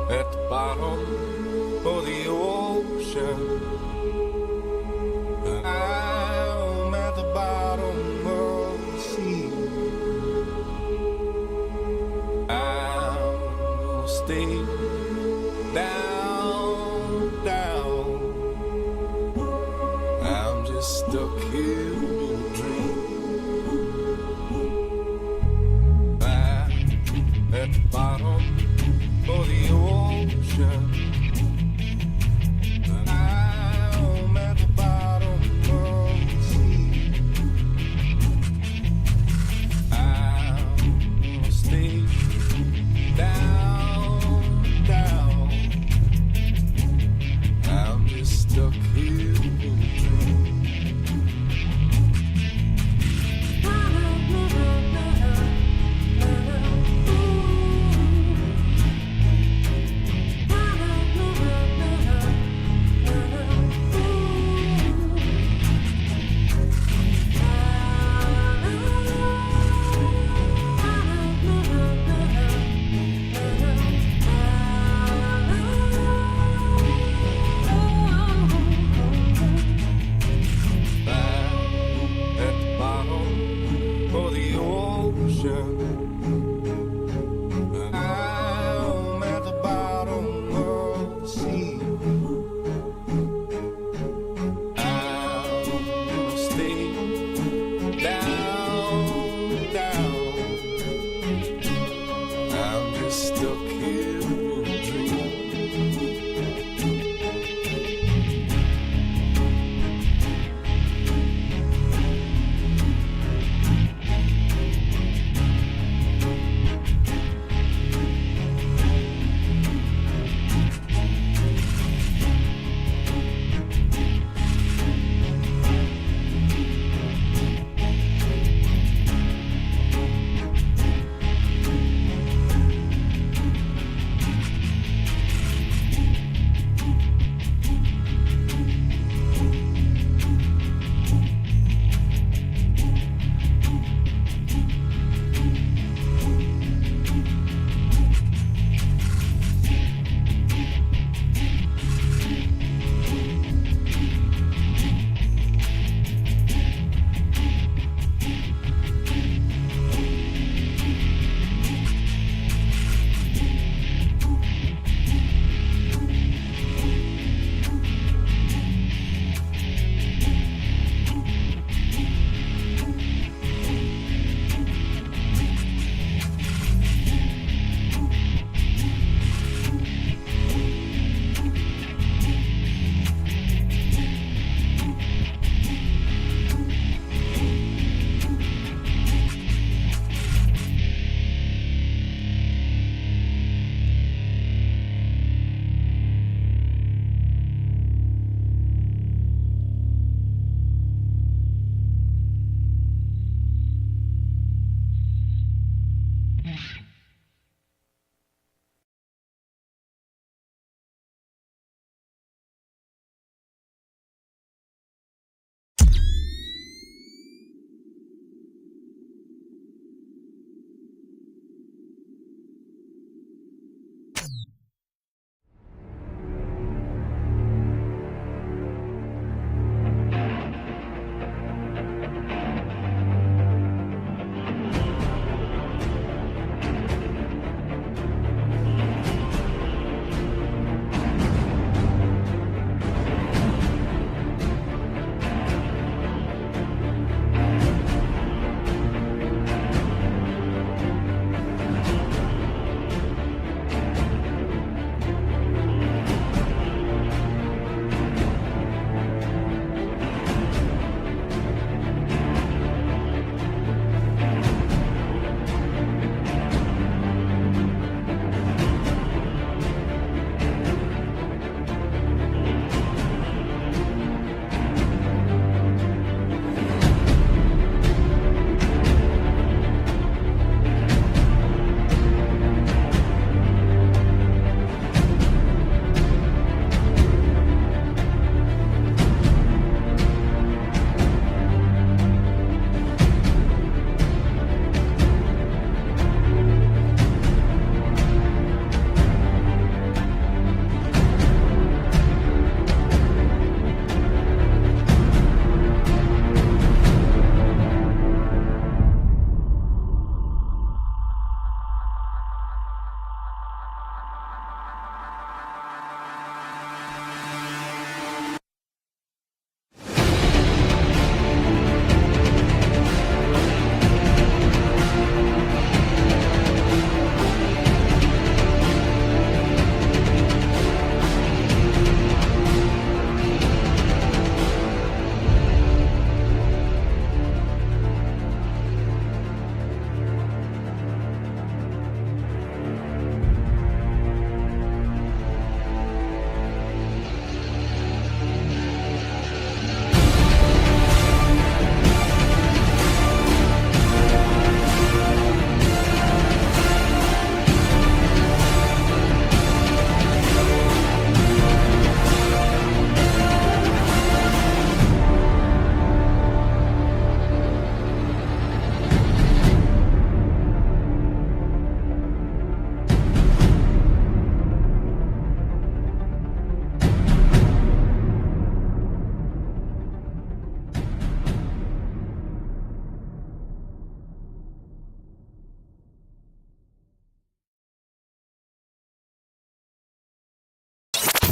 at the bottom of the ocean. I'm at the bottom of the sea. I'm gonna stay down, down. I'm just stuck here in a dream. I'm at the bottom of the ocean. I'm at the bottom of the sea. I'm gonna stay down, down. I'm just stuck here in a dream. At the bottom of the ocean. I'm at the bottom of the sea. I'm gonna stay down, down. I'm just stuck here in a dream.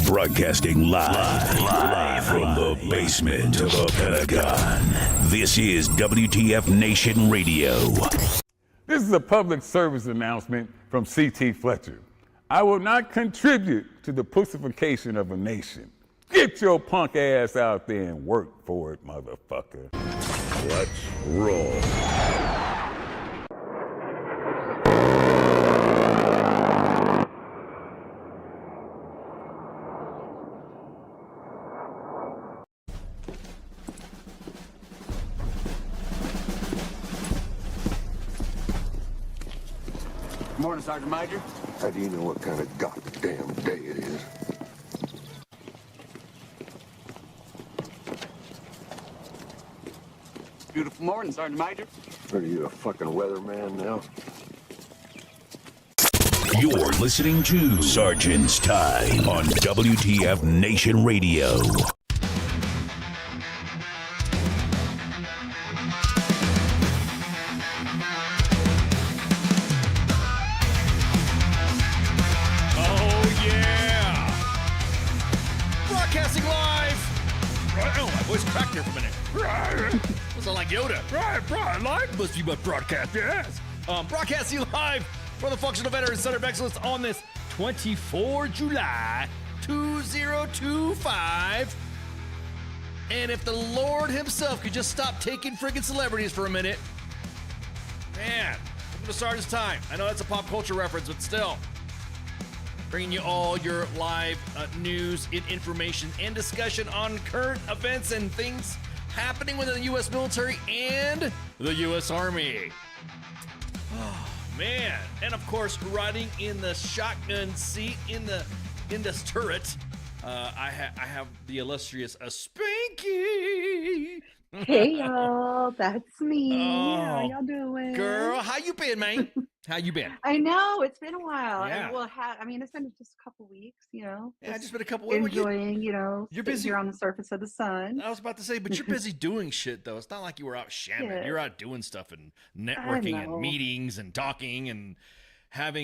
Broadcasting live from the basement of the Pentagon. This is WTF Nation Radio. This is a public service announcement from C.T. Fletcher. I will not contribute to the pussification of a nation. Get your punk ass out there and work for it, motherfucker. Let's roll. Good morning, Sergeant Major. How do you know what kind of goddamn day it is? Beautiful morning, Sergeant Major. Are you a fucking weatherman now? You're listening to Sergeant's Time on WTF Nation Radio. Here for a minute. Sound like Yoda. Right, live must be my broadcast, yes. Broadcasting live for the Functional Veterans Center of Excellence on this 24 July 2025. And if the Lord himself could just stop taking friggin' celebrities for a minute. Man, welcome to Sergeant's Time. I know that's a pop culture reference, but still. Bringing you all your live news, information, and discussion on current events and things happening within the U.S. military and the U.S. Army. Oh, man. And, of course, riding in the shotgun seat in this turret, I have the illustrious Spanky. Hey, y'all. That's me. Oh, how y'all doing? Girl, how you been, man? How you been? I know. It's been a while. Yeah. And it's been just a couple weeks, Yeah, just been a couple weeks. enjoying, you're busy here on the surface of the sun. I was about to say, but you're busy doing shit, though. It's not like you were out shamming. Yeah. You're out doing stuff and networking and meetings and talking and having,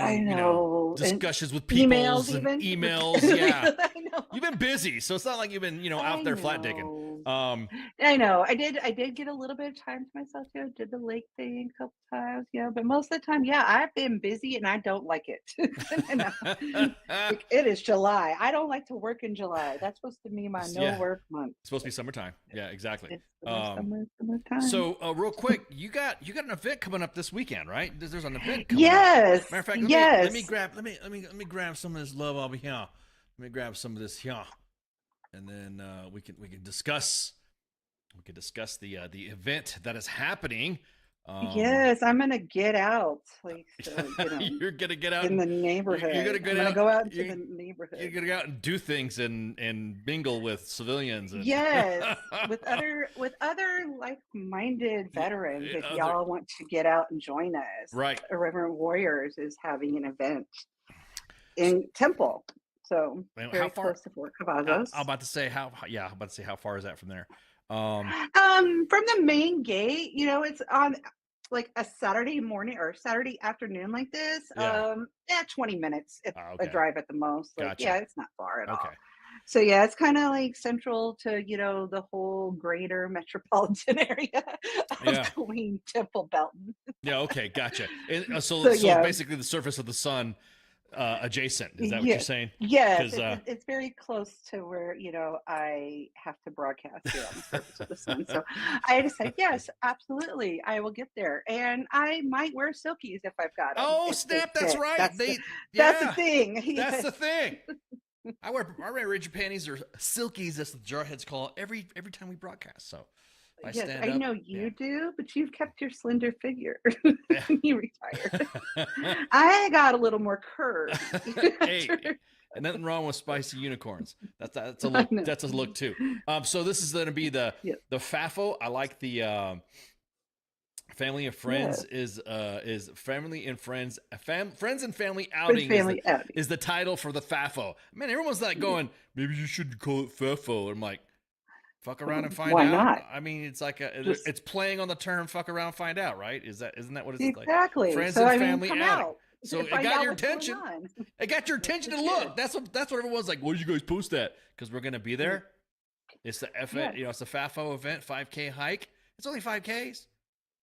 discussions with people and emails. Yeah. I know. You've been busy, so it's not like you've been, out there flat digging. I know. I did get a little bit of time to myself, did the lake thing a couple times, but most of the time, I've been busy and I don't like it. It is July. I don't like to work in July. That's supposed to be my no work month. It's supposed to be summertime. Yeah, exactly. Summertime. So real quick, you got an event coming up this weekend, right? There's an event coming yes. up. Matter of fact, let me grab some of this love over here. Let me grab some of this here. And then we can discuss the event that is happening. Yes, I'm gonna get out. You're gonna get out in the neighborhood. You're gonna go out into the neighborhood. You're gonna go out and do things and mingle with civilians. And yes, with other like-minded veterans. If y'all want to get out and join us, right? Irreverent Warriors is having an event in Temple. So very close to Fort Cavazos. I'm about to say how far is that from there? From the main gate, it's on like a Saturday morning or Saturday afternoon like this. 20 minutes a drive at the most. Gotcha. It's not far at all. So it's kind of like central to the whole greater metropolitan area of Queen Temple Belton. Gotcha. And, so basically the surface of the sun adjacent. Is that what you're saying? Yes, it's very close to where I have to broadcast here on the surface of the sun. So I decided, yes, absolutely, I will get there, and I might wear silkies if I've got them. Oh snap! That's right. That's the thing. That's the thing. I wear rigid panties or silkies, as the jarheads call it, every time we broadcast. So I know you do, but you've kept your slender figure. You retired. I got a little more curve. Hey, and nothing wrong with spicy unicorns. That's a look. That's a look too. So this is going to be the FAFO. I like the family and friends is family and friends friends and family outing is the title for the FAFO. Man, everyone's like going, maybe you shouldn't call it FAFO. I'm like, fuck around and find out. Why not? I mean, it's like it's playing on the term "fuck around, find out," right? Isn't that what it's exactly? Like? Friends and family come outing. out. So To it find got out your what's going attention. on. It got your attention to look. That's what everyone's like. Why did you guys post that? Because we're gonna be there. It's the Yeah. it's the FAFO event, 5K hike. It's only 5Ks,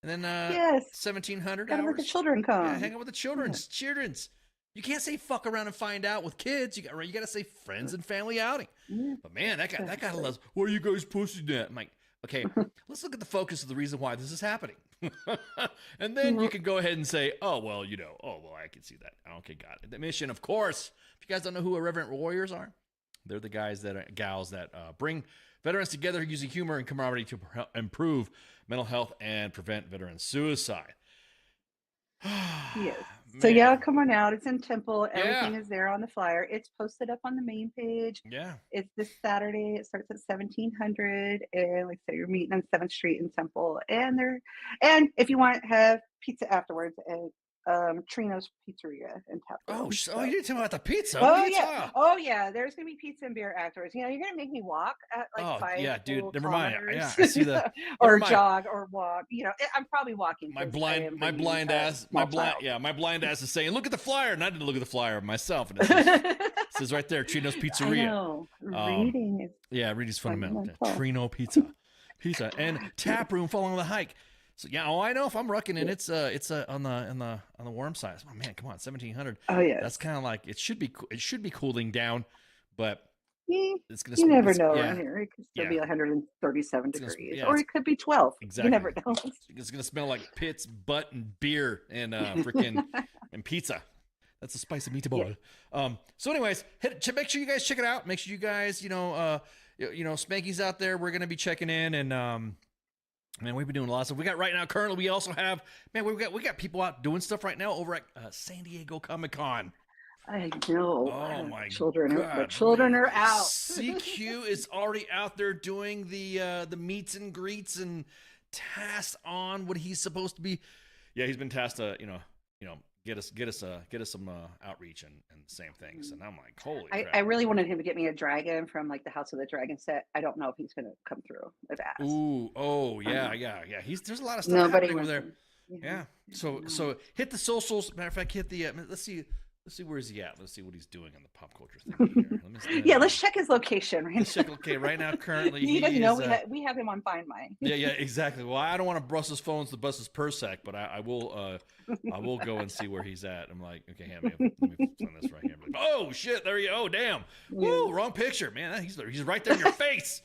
and then Yes. 1,700 Gotta hours. let the children come. Yeah, hang out with the children's. You can't say fuck around and find out with kids. You got to say friends and family outing. Yeah. But man, that guy loves. Why are you guys posting that? I'm like, okay, let's look at the focus of the reason why this is happening, and then you can go ahead and say, oh well, I can see that. Okay, got it. The mission, of course. If you guys don't know who Irreverent Warriors are, they're the gals that bring veterans together using humor and camaraderie to improve mental health and prevent veteran suicide. Yes. Man. So yeah, come on out. It's in Temple. Everything is there on the flyer. It's posted up on the main page. Yeah. It's this Saturday. It starts at 1700, and like I said, you're meeting on 7th Street in Temple. And if you want to have pizza afterwards at Trino's Pizzeria in Tap Room. Oh, you didn't tell me about the pizza. Oh yeah. There's gonna be pizza and beer afterwards. You're gonna make me walk at like 5 yeah, dude. full Never mind. kilometers. Yeah, I see the or never mind. jog or walk. I'm probably walking. My 'cause I blind am bringing a small my blind ass is saying, look at the flyer, and I didn't look at the flyer myself, and it says right there, Trino's Pizzeria. I know. Reading is reading's fundamental. fundamental. Trino pizza, and tap room following the hike. So yeah, I know if I'm rucking and it's on the warm side. Oh man, come on, 1,700. Oh yeah. That's kind of like it should be cooling down, but it's gonna. You never know Yeah, around here. It could still be 137 It's gonna- degrees, yeah, or it's- it could be 12. Exactly. You never know. It's gonna smell like pits, butt, and beer, and freaking and pizza. That's a spicy meatball. So, anyways, make sure you guys check it out. Make sure you guys, Spanky's out there. We're gonna be checking in, and man, we've been doing a lot of stuff. We got right now. Currently, we also have we got people out doing stuff right now over at San Diego Comic-Con. I know. Oh my children God, the children are out. CQ is already out there doing the meets and greets and tasked on what he's supposed to be. Yeah, he's been tasked to get us some outreach and same things. And I'm like, holy crap. I really wanted him to get me a dragon from like the House of the Dragon set. I don't know if he's gonna come through with that. Ooh, oh yeah. There's a lot of stuff Nobody happening over wants there. him. Yeah. So hit the socials. Matter of fact, hit the let's see where is he at. Let's see what he's doing on the pop culture thing here. Yeah, let's check his location right Let's check. Okay, right now currently he doesn't know we have him on Find My. Yeah, exactly. Well, I don't want to bust his phones to bust his PERSEC, but I will go and see where he's at. I'm like, okay, let me send this right here. Oh shit, there you go. Oh damn. Woo, wrong picture, man. He's right there in your face.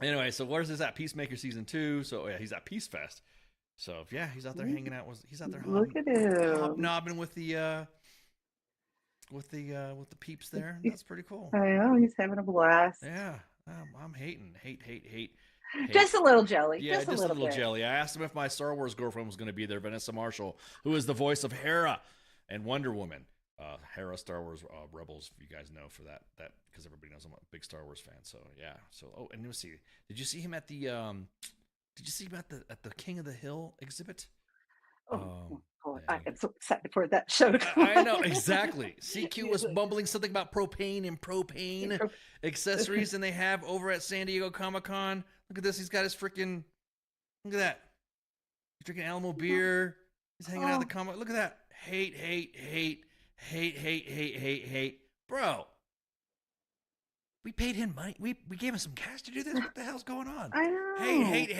Anyway, so where's this at? Peacemaker season 2. So yeah, he's at Peace Fest. So yeah, he's out there hanging out. He's out there Look at him hobnobbing with the peeps there. That's pretty cool. I know he's having a blast. Yeah, I'm hating. Hate. Just a little jelly. Yeah, just a little bit. jelly. I asked him if my Star Wars girlfriend was going to be there, Vanessa Marshall, who is the voice of Hera and Wonder Woman. Hera, Star Wars Rebels, if you guys know for that because everybody knows I'm a big Star Wars fan. So yeah. So and let's see. Did you see him at the King of the Hill exhibit? Oh, yeah. I am so excited for that show. I know, exactly. CQ was bumbling something about propane and propane accessories, and they have over at San Diego Comic-Con. Look at this. He's got his freaking. Look at that. He's drinking Alamo beer. He's hanging out at the comic. Look at that. Hate. Bro. We paid him money. We gave him some cash to do this. What the hell's going on? I know. Hate.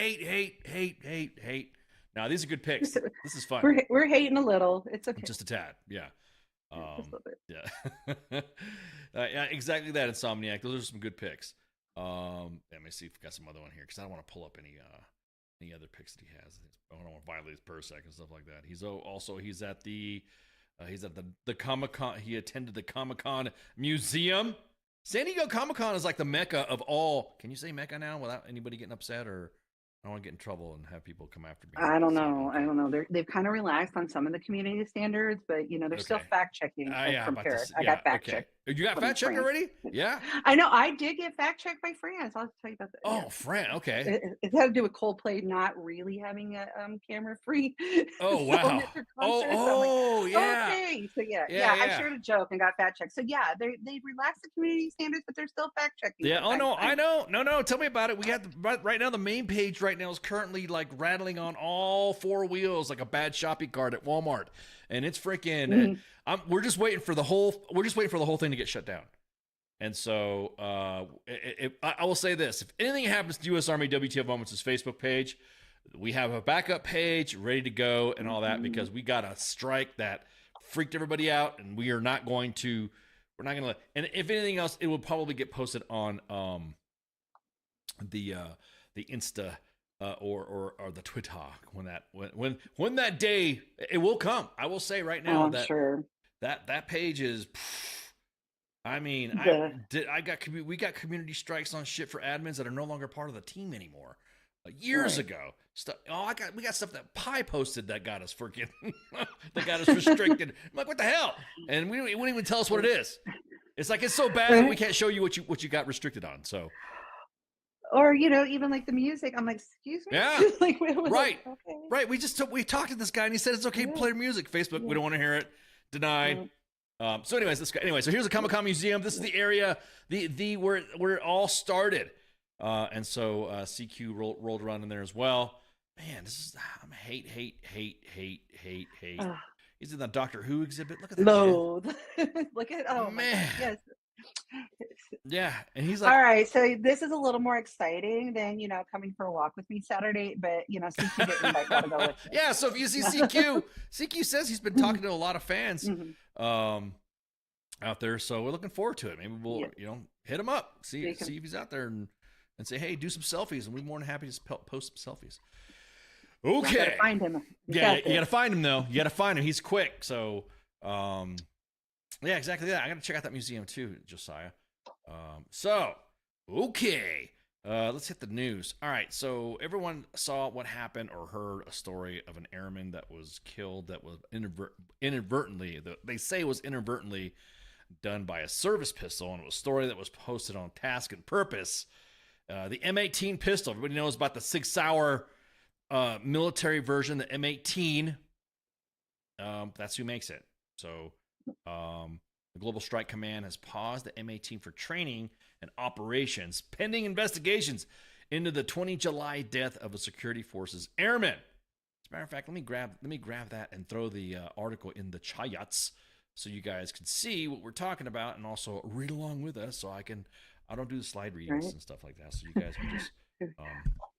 Now these are good picks. This is fun. We're hating a little. It's okay. Just a tad, yeah. Just a little bit. Yeah. Yeah, exactly that, Insomniac. Those are some good picks. Let me see if we got some other one here because I don't want to pull up any other picks that he has. I don't want to violate his PERSEC and stuff like that. He's at the Comic-Con. He attended the Comic-Con museum. San Diego Comic-Con is like the mecca of all. Can you say mecca now without anybody getting upset, or I don't want to get in trouble and have people come after me? I don't know. They've kind of relaxed on some of the community standards, but they're still fact checking from Paris. I got fact checked. You got fact checked already? Yeah. I know. I did get fact checked by France. I'll tell you about that. Oh, Fran. Okay. It had to do with Coldplay not really having a camera free. Oh wow. Yeah. Okay. So yeah. I shared a joke and got fact checked. So yeah, they relaxed the community standards, but they're still fact checking. Yeah. Oh no, I know. No. Tell me about it. We got right now. The main page right now is currently like rattling on all four wheels like a bad shopping cart at Walmart. and it's freaking. Mhm. We're just waiting for the whole thing to get shut down. And so I will say this: if anything happens to U.S. Army WTF Moments' Facebook page, we have a backup page ready to go and all that, because we got a strike that freaked everybody out, and we're not going to let. And if anything else, it will probably get posted on the Insta or the Twitter when that day it will come. I will say right now I'm that sure. that page is. I mean, we got community strikes on shit for admins that are no longer part of the team anymore. Years ago, we got stuff that Pi posted that got us freaking that got us restricted. I'm like, what the hell? And we wouldn't even tell us what it is. It's like it's so bad that we can't show you what you got restricted on. So, Or even like the music, I'm like, excuse me. Yeah. Like, right, okay. right. We talked to this guy and he said it's okay to play music. Facebook, we don't want to hear it. Denied. So anyways, so here's a Comic-Con museum. This is the area, the where it all started. And so CQ rolled around in there as well. Man, this is hate. He's in the Doctor Who exhibit. Look at that. Loathe. Look at Man. my God, yes. Yeah, and he's like, All right, so this is a little more exciting than coming for a walk with me Saturday, but CQ didn't invite me to go with me. yeah. So if you see CQ says he's been talking to a lot of fans out there. So we're looking forward to it. Maybe we'll hit him up, see if he's out there and say, hey, do some selfies, and we're more than happy to post some selfies. Okay. You gotta find him. You gotta find him though. You gotta find him. He's quick. So, yeah, exactly that. I gotta check out that museum too, Josiah. Okay. Let's hit the news. All right. So everyone saw what happened or heard a story of an airman that was killed. That was inadvertently. They say it was inadvertently done by a service pistol, and it was a story that was posted on Task and Purpose. The M18 pistol. Everybody knows about the 6 Hour military version, the M18. That's who makes it. So the Global Strike Command has paused the M18 for training and operations, pending investigations into the 20 July death of a security forces airman. As a matter of fact, let me grab that and throw the article in the chats so you guys can see what we're talking about and also read along with us. So I don't do the slide readings and stuff like that. So you guys can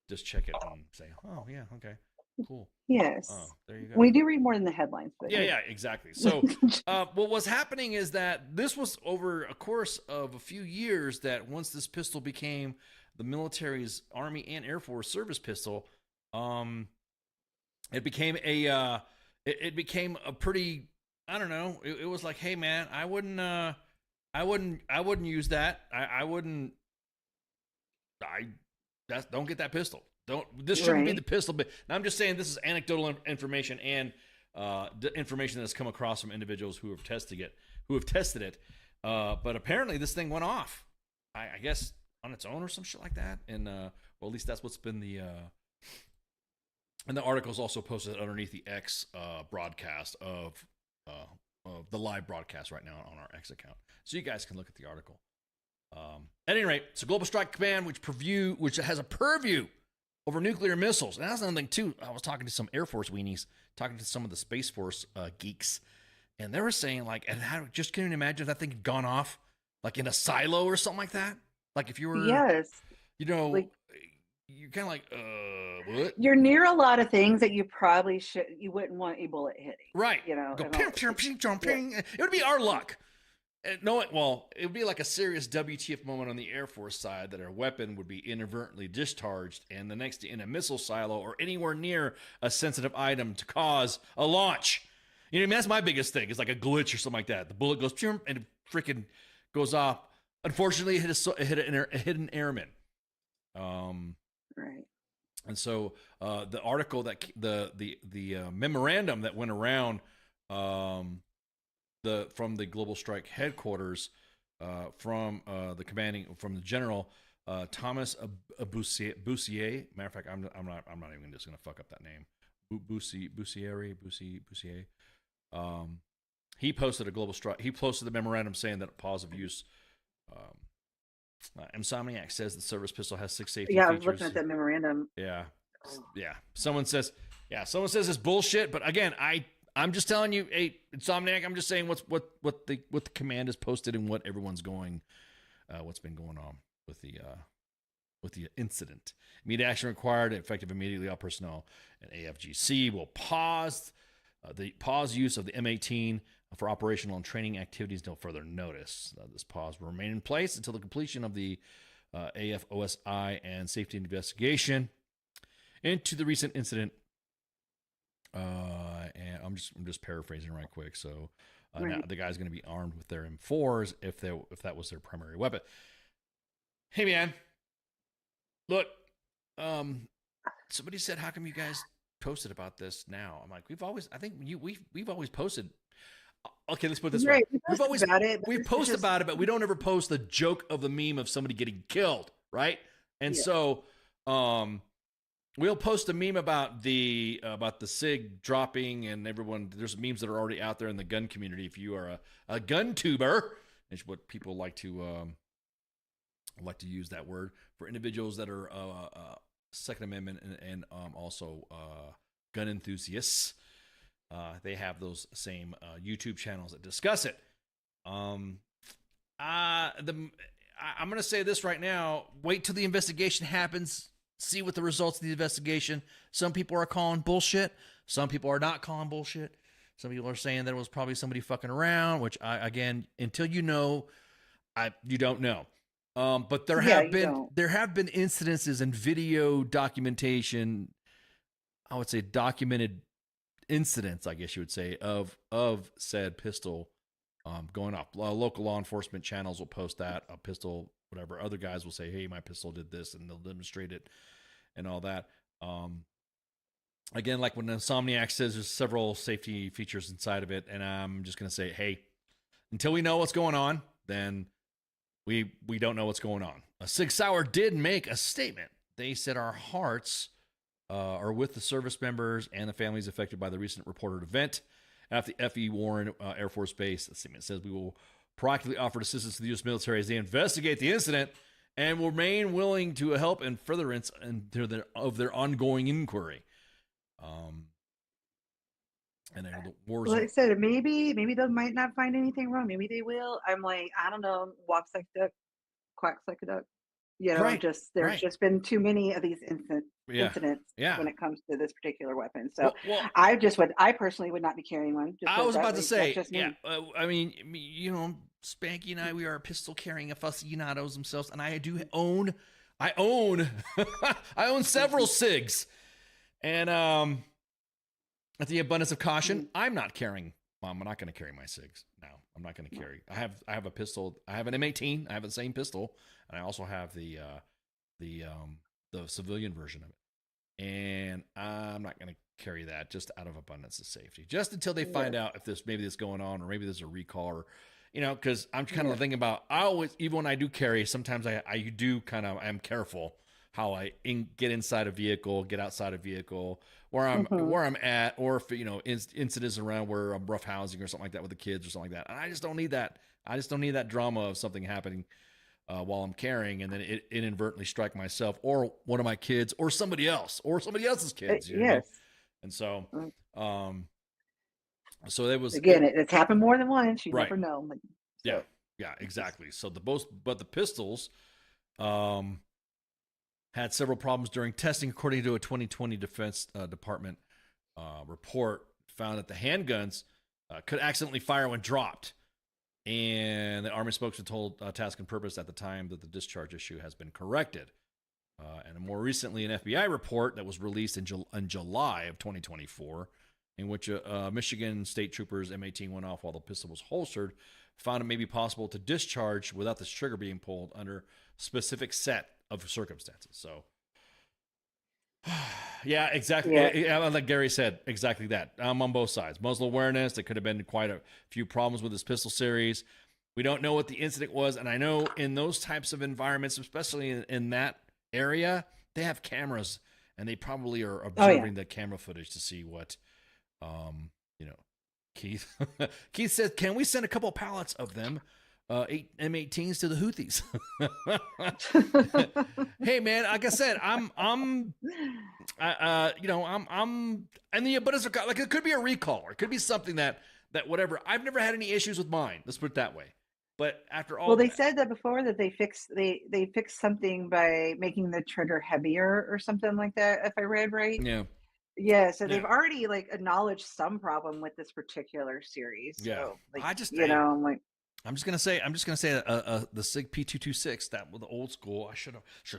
just check it and say, oh yeah, okay, cool. Yes. Oh, there you go. We do read more than the headlines, but Yeah, exactly. So what was happening is that this was over a course of a few years that once this pistol became the military's Army and Air Force service pistol, it became a pretty, I don't know, it was like, hey man, I wouldn't use that. Don't get that pistol. This shouldn't be the pistol. But now I'm just saying this is anecdotal information and information that has come across from individuals who have tested it. But apparently this thing went off, I guess on its own or some shit like that. And well, at least that's what's been and the article's also posted underneath the X broadcast of the live broadcast right now on our X account, so you guys can look at the article. At any rate, it's a Global Strike Command which has a purview over nuclear missiles. And that's another thing too. I was talking to some Air Force weenies, talking to some of the Space Force geeks, and they were saying like, and how just can you imagine if that thing had gone off like in a silo or something like that? Like if you were, yes, like, you're kind of like, what? You're near a lot of things that you wouldn't want a bullet hitting. Right. Go ping, ping, ping, ping, ping. It would be our luck. It would be like a serious WTF moment on the Air Force side that our weapon would be inadvertently discharged and the next in a missile silo or anywhere near a sensitive item to cause a launch. That's my biggest thing. It's like a glitch or something like that. The bullet goes and it freaking goes off. Unfortunately, it hit an airman. Right. And so the article that the memorandum that went around from the Global Strike headquarters from the General Thomas Bussier. Matter of fact, I'm not even just gonna fuck up that name. Bussier. He posted a Global Strike. He posted the memorandum saying that a pause of use. Insomniac says the service pistol has 6 safety features. Yeah, I was looking at that memorandum. Yeah. Someone says it's bullshit, but again, I I'm just telling you, hey, Insomniac. I'm just saying what the command is posted and what everyone's going, what's been going on with the incident. Immediate action required, effective immediately. All personnel and AFGC will pause use of the M18 for operational and training activities until further notice. This pause will remain in place until the completion of the AFOSI and safety investigation into the recent incident. And I'm just paraphrasing right quick. So now the guy's going to be armed with their M4s if that was their primary weapon. Hey man, look, somebody said, how come you guys posted about this now? I'm like, we've always posted. Okay, let's put it this way. We've posted about it, but we don't ever post the joke of the meme of somebody getting killed, right? And so we'll post a meme about the SIG dropping, and everyone. There's memes that are already out there in the gun community. If you are a gun tuber, is what people like to use that word for individuals that are Second Amendment and also gun enthusiasts. They have those same YouTube channels that discuss it. I'm going to say this right now. Wait till the investigation happens. See what the results of the investigation. Some people are calling bullshit. Some people are not calling bullshit. Some people are saying that it was probably somebody fucking around, which again, until you know, you don't know. But there have been incidences and video documentation. I would say documented incidents, I guess you would say, of said pistol going off. Local law enforcement channels will post that, a pistol, whatever. Other guys will say, hey, my pistol did this, and they'll demonstrate it and all that. Again, like when Insomniac says there's several safety features inside of it, and I'm just going to say, hey, until we know what's going on, then we don't know what's going on. Sig Sauer did make a statement. They said our hearts are with the service members and the families affected by the recent reported event at the F.E. Warren Air Force Base. The statement says we will proactively offer assistance to the U.S. military as they investigate the incident and will remain willing to help in furtherance of their ongoing inquiry. And the wars. Like I said, maybe they might not find anything wrong. Maybe they will. I'm like, I don't know. Walks like a duck, quacks like a duck. You know, there's just been too many of these incidents when it comes to this particular weapon. So I personally would not be carrying one. I was about to say, I mean, you know, Spanky and I, we are pistol carrying aficionados themselves, and I own I own several SIGs, and at the abundance of caution, I'm not carrying. I'm not going to carry my SIGs. No, I'm not going to carry. I have a pistol. I have an M18. I have the same pistol, and I also have the civilian version of it. And I'm not going to carry that just out of abundance of safety, just until they find out if maybe this going on, or maybe there's a recall, or because I'm kind of thinking about. I always, even when I do carry, sometimes I'm careful how I get inside a vehicle, get outside a vehicle, where I'm at, or if incidents around where I'm roughhousing or something like that with the kids or something like that. And I just don't need that. I just don't need that drama of something happening while I'm carrying, and then it inadvertently strike myself or one of my kids or somebody else or somebody else's kids. You know? And so, so it was it's happened more than once. You never know. Yeah, exactly. So the pistols, had several problems during testing, according to a 2020 Defense Department report. Found that the handguns could accidentally fire when dropped, and the Army spokesman told Task and Purpose at the time that the discharge issue has been corrected. And more recently, an FBI report that was released in July of 2024, in which Michigan State Troopers M18 went off while the pistol was holstered, found it may be possible to discharge without the trigger being pulled under specific set of circumstances. So, yeah, exactly. Yeah, like Gary said, exactly that. I'm on both sides. Muzzle awareness. There could have been quite a few problems with this pistol series. We don't know what the incident was, and I know in those types of environments, especially in that area, they have cameras, and they probably are observing the camera footage to see what, Keith. Keith said, "Can we send a couple pallets of them M18s to the Houthis. Hey man, like I said, I'm and the but it's like it could be a recall, or it could be something that whatever. I've never had any issues with mine. Let's put it that way. But after all, Well, they said that before, that they fixed something by making the trigger heavier or something like that, if I read right. yeah, Yeah, so Yeah. they've already like acknowledged some problem with this particular series. Yeah. So like, I just- you know, I'm like, I'm just gonna say the SIG P226, that was the old school. I should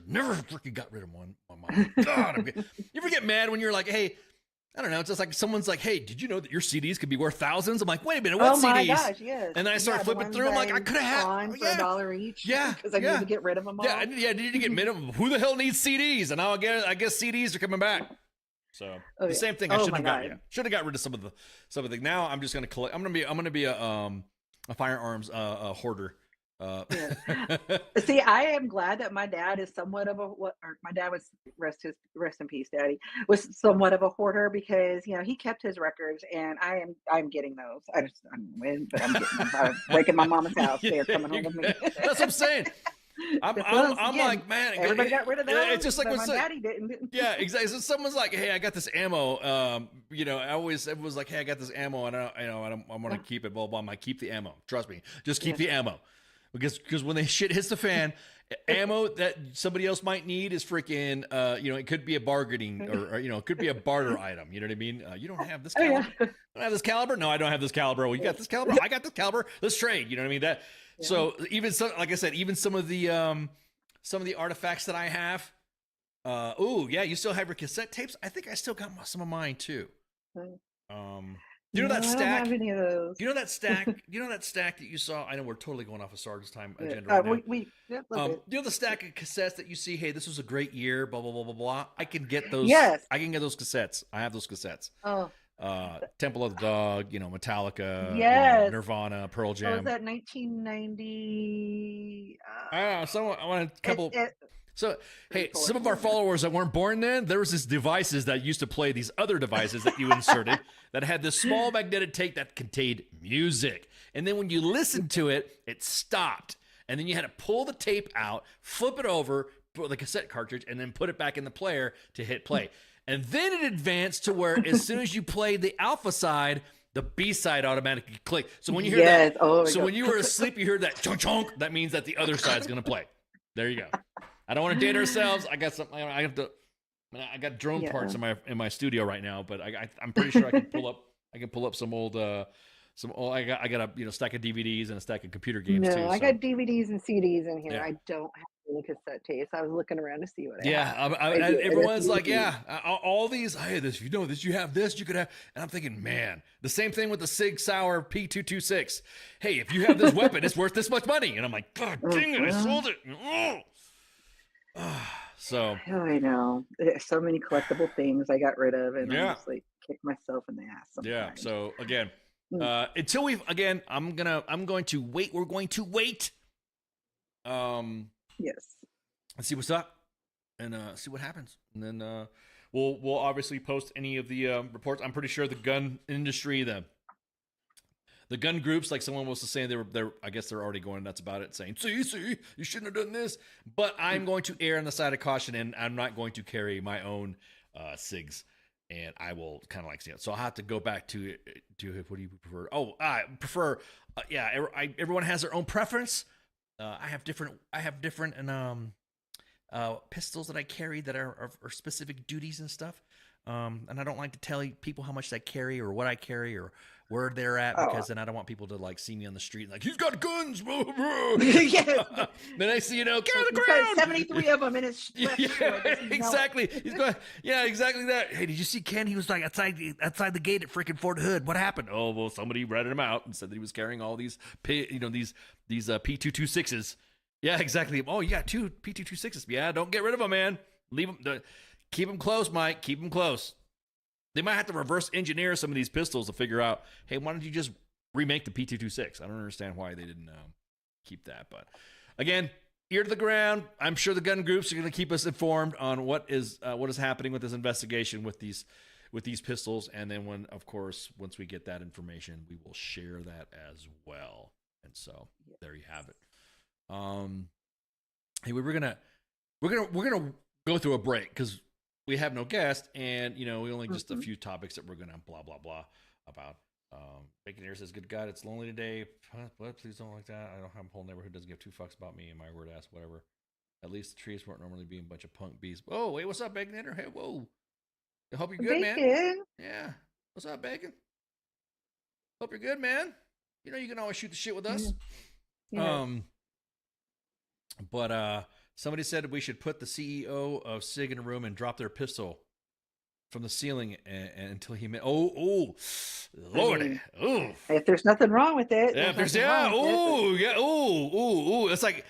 never freaking got rid of one. Oh my God, you ever get mad when you're like, hey, I don't know, it's just like someone's like, hey, did you know that your CDs could be worth thousands? I'm like, wait a minute, what oh my CDs? gosh, yes. And then I start the flipping ones through. I'm like, I could have had on for $1 each. Yeah, because I need to get rid of them all. Yeah, I need to get minimum. Who the hell needs CDs? And now I guess CDs are coming back. So the same thing. I should have got rid of some of the things. Now I'm just gonna collect. I'm gonna be a firearms hoarder. See, I am glad that my dad is somewhat of my dad was rest in peace, Daddy, was somewhat of a hoarder, because he kept his records, and I'm getting those. I'm getting them. I'm breaking my mama's house. They're coming home with me. That's what I'm saying. I'm like, man, everybody got rid of those. It's just like but my daddy didn't. Yeah, exactly. So someone's like, hey, I got this ammo. Everyone's like, hey, I got this ammo, and I want to keep it. Blah blah. I'm like, keep the ammo. Trust me, just keep the ammo. Because when the shit hits the fan, ammo that somebody else might need is freaking, it could be a bargaining or it could be a barter item. You know what I mean? You don't have this caliber. I don't have this caliber. No, I don't have this caliber. Well, you got this caliber. I got this caliber. Let's trade. You know what I mean? So even like I said, even some of the artifacts that I have. You still have your cassette tapes? I think I still got some of mine too. You know that stack? I don't have any of those. You know that stack? You know that stack that you saw? I know we're totally going off of Sarge's time agenda right now. You know the stack of cassettes that you see? Hey, this was a great year. Blah blah blah blah blah. I can get those. Yes, I can get those cassettes. I have those cassettes. Oh. Temple of the Dog. Metallica. Yes. Nirvana. Pearl Jam. Was that 1990? I want a couple. So, hey, some of our followers that weren't born then, there was these devices that used to play these other devices that you inserted that had this small magnetic tape that contained music. And then when you listened to it, it stopped. And then you had to pull the tape out, flip it over, put the cassette cartridge, and then put it back in the player to hit play. And then it advanced to where as soon as you played the alpha side, the B side automatically clicked. So when you hear that, when you were asleep, you heard that chunk chunk, that means that the other side's going to play. There you go. I don't want to date ourselves. I got something. I got drone parts in my studio right now, but I'm pretty sure I can pull up some old. I got a stack of DVDs and a stack of computer games too. I got DVDs and CDs in here. Yeah. I don't have any cassette tapes. I was looking around to see what I have. Everyone's like, all these. Hey, this you have this, you could have. And I'm thinking, man, the same thing with the Sig Sauer P226. Hey, if you have this weapon, it's worth this much money. And I'm like, God dang it, I sold it. So I know there's so many collectible things I got rid of, and I'm just like kick myself in the ass sometimes. Yeah. So again, until I'm going to wait. We're going to wait. Yes. And see what's up, and see what happens, and then we'll obviously post any of the reports. I'm pretty sure the gun industry, the gun groups, like someone was saying, I guess they're already going nuts about it, saying, see, you shouldn't have done this. But I'm going to err on the side of caution, and I'm not going to carry my own SIGs, and I will kind of like see it. So I'll have to go back to what do you prefer? Oh, I prefer, everyone has their own preference. I have different pistols that I carry that are specific duties and stuff. And I don't like to tell people how much I carry or what I carry or where they're at, because then I don't want people to like see me on the street and like, he's got guns, bro. Yes. Then I see, carry the ground. 73 of them in his exactly. He's going, exactly that. Hey, did you see Ken? He was like outside the gate at freaking Fort Hood. What happened? Oh, well, somebody ratted him out and said that he was carrying all these P226s. Yeah, exactly. Oh, you got two P226s. Yeah, don't get rid of them, man. Leave them. Keep them close, Mike. Keep them close. They might have to reverse engineer some of these pistols to figure out, hey, why don't you just remake the P226? I don't understand why they didn't keep that. But again, ear to the ground. I'm sure the gun groups are going to keep us informed on what is happening with this investigation with these pistols. And then once we get that information, we will share that as well. And so there you have it. Hey, we're gonna go through a break because we have no guest, and we only just a few topics that we're gonna blah blah blah about. Bacon Air says, "Good God, it's lonely today. What? Please don't like that. I don't have a whole neighborhood doesn't give two fucks about me and my word ass whatever. At least the trees weren't normally being a bunch of punk bees. Oh, wait, what's up, Bacon Air? Hey, whoa. I hope you're good, man. Yeah. What's up, Bacon? Hope you're good, man. You can always shoot the shit with us. Yeah. But somebody said we should put the CEO of SIG in a room and drop their pistol from the ceiling until he met. Oh, Lordy. If there's nothing wrong with it.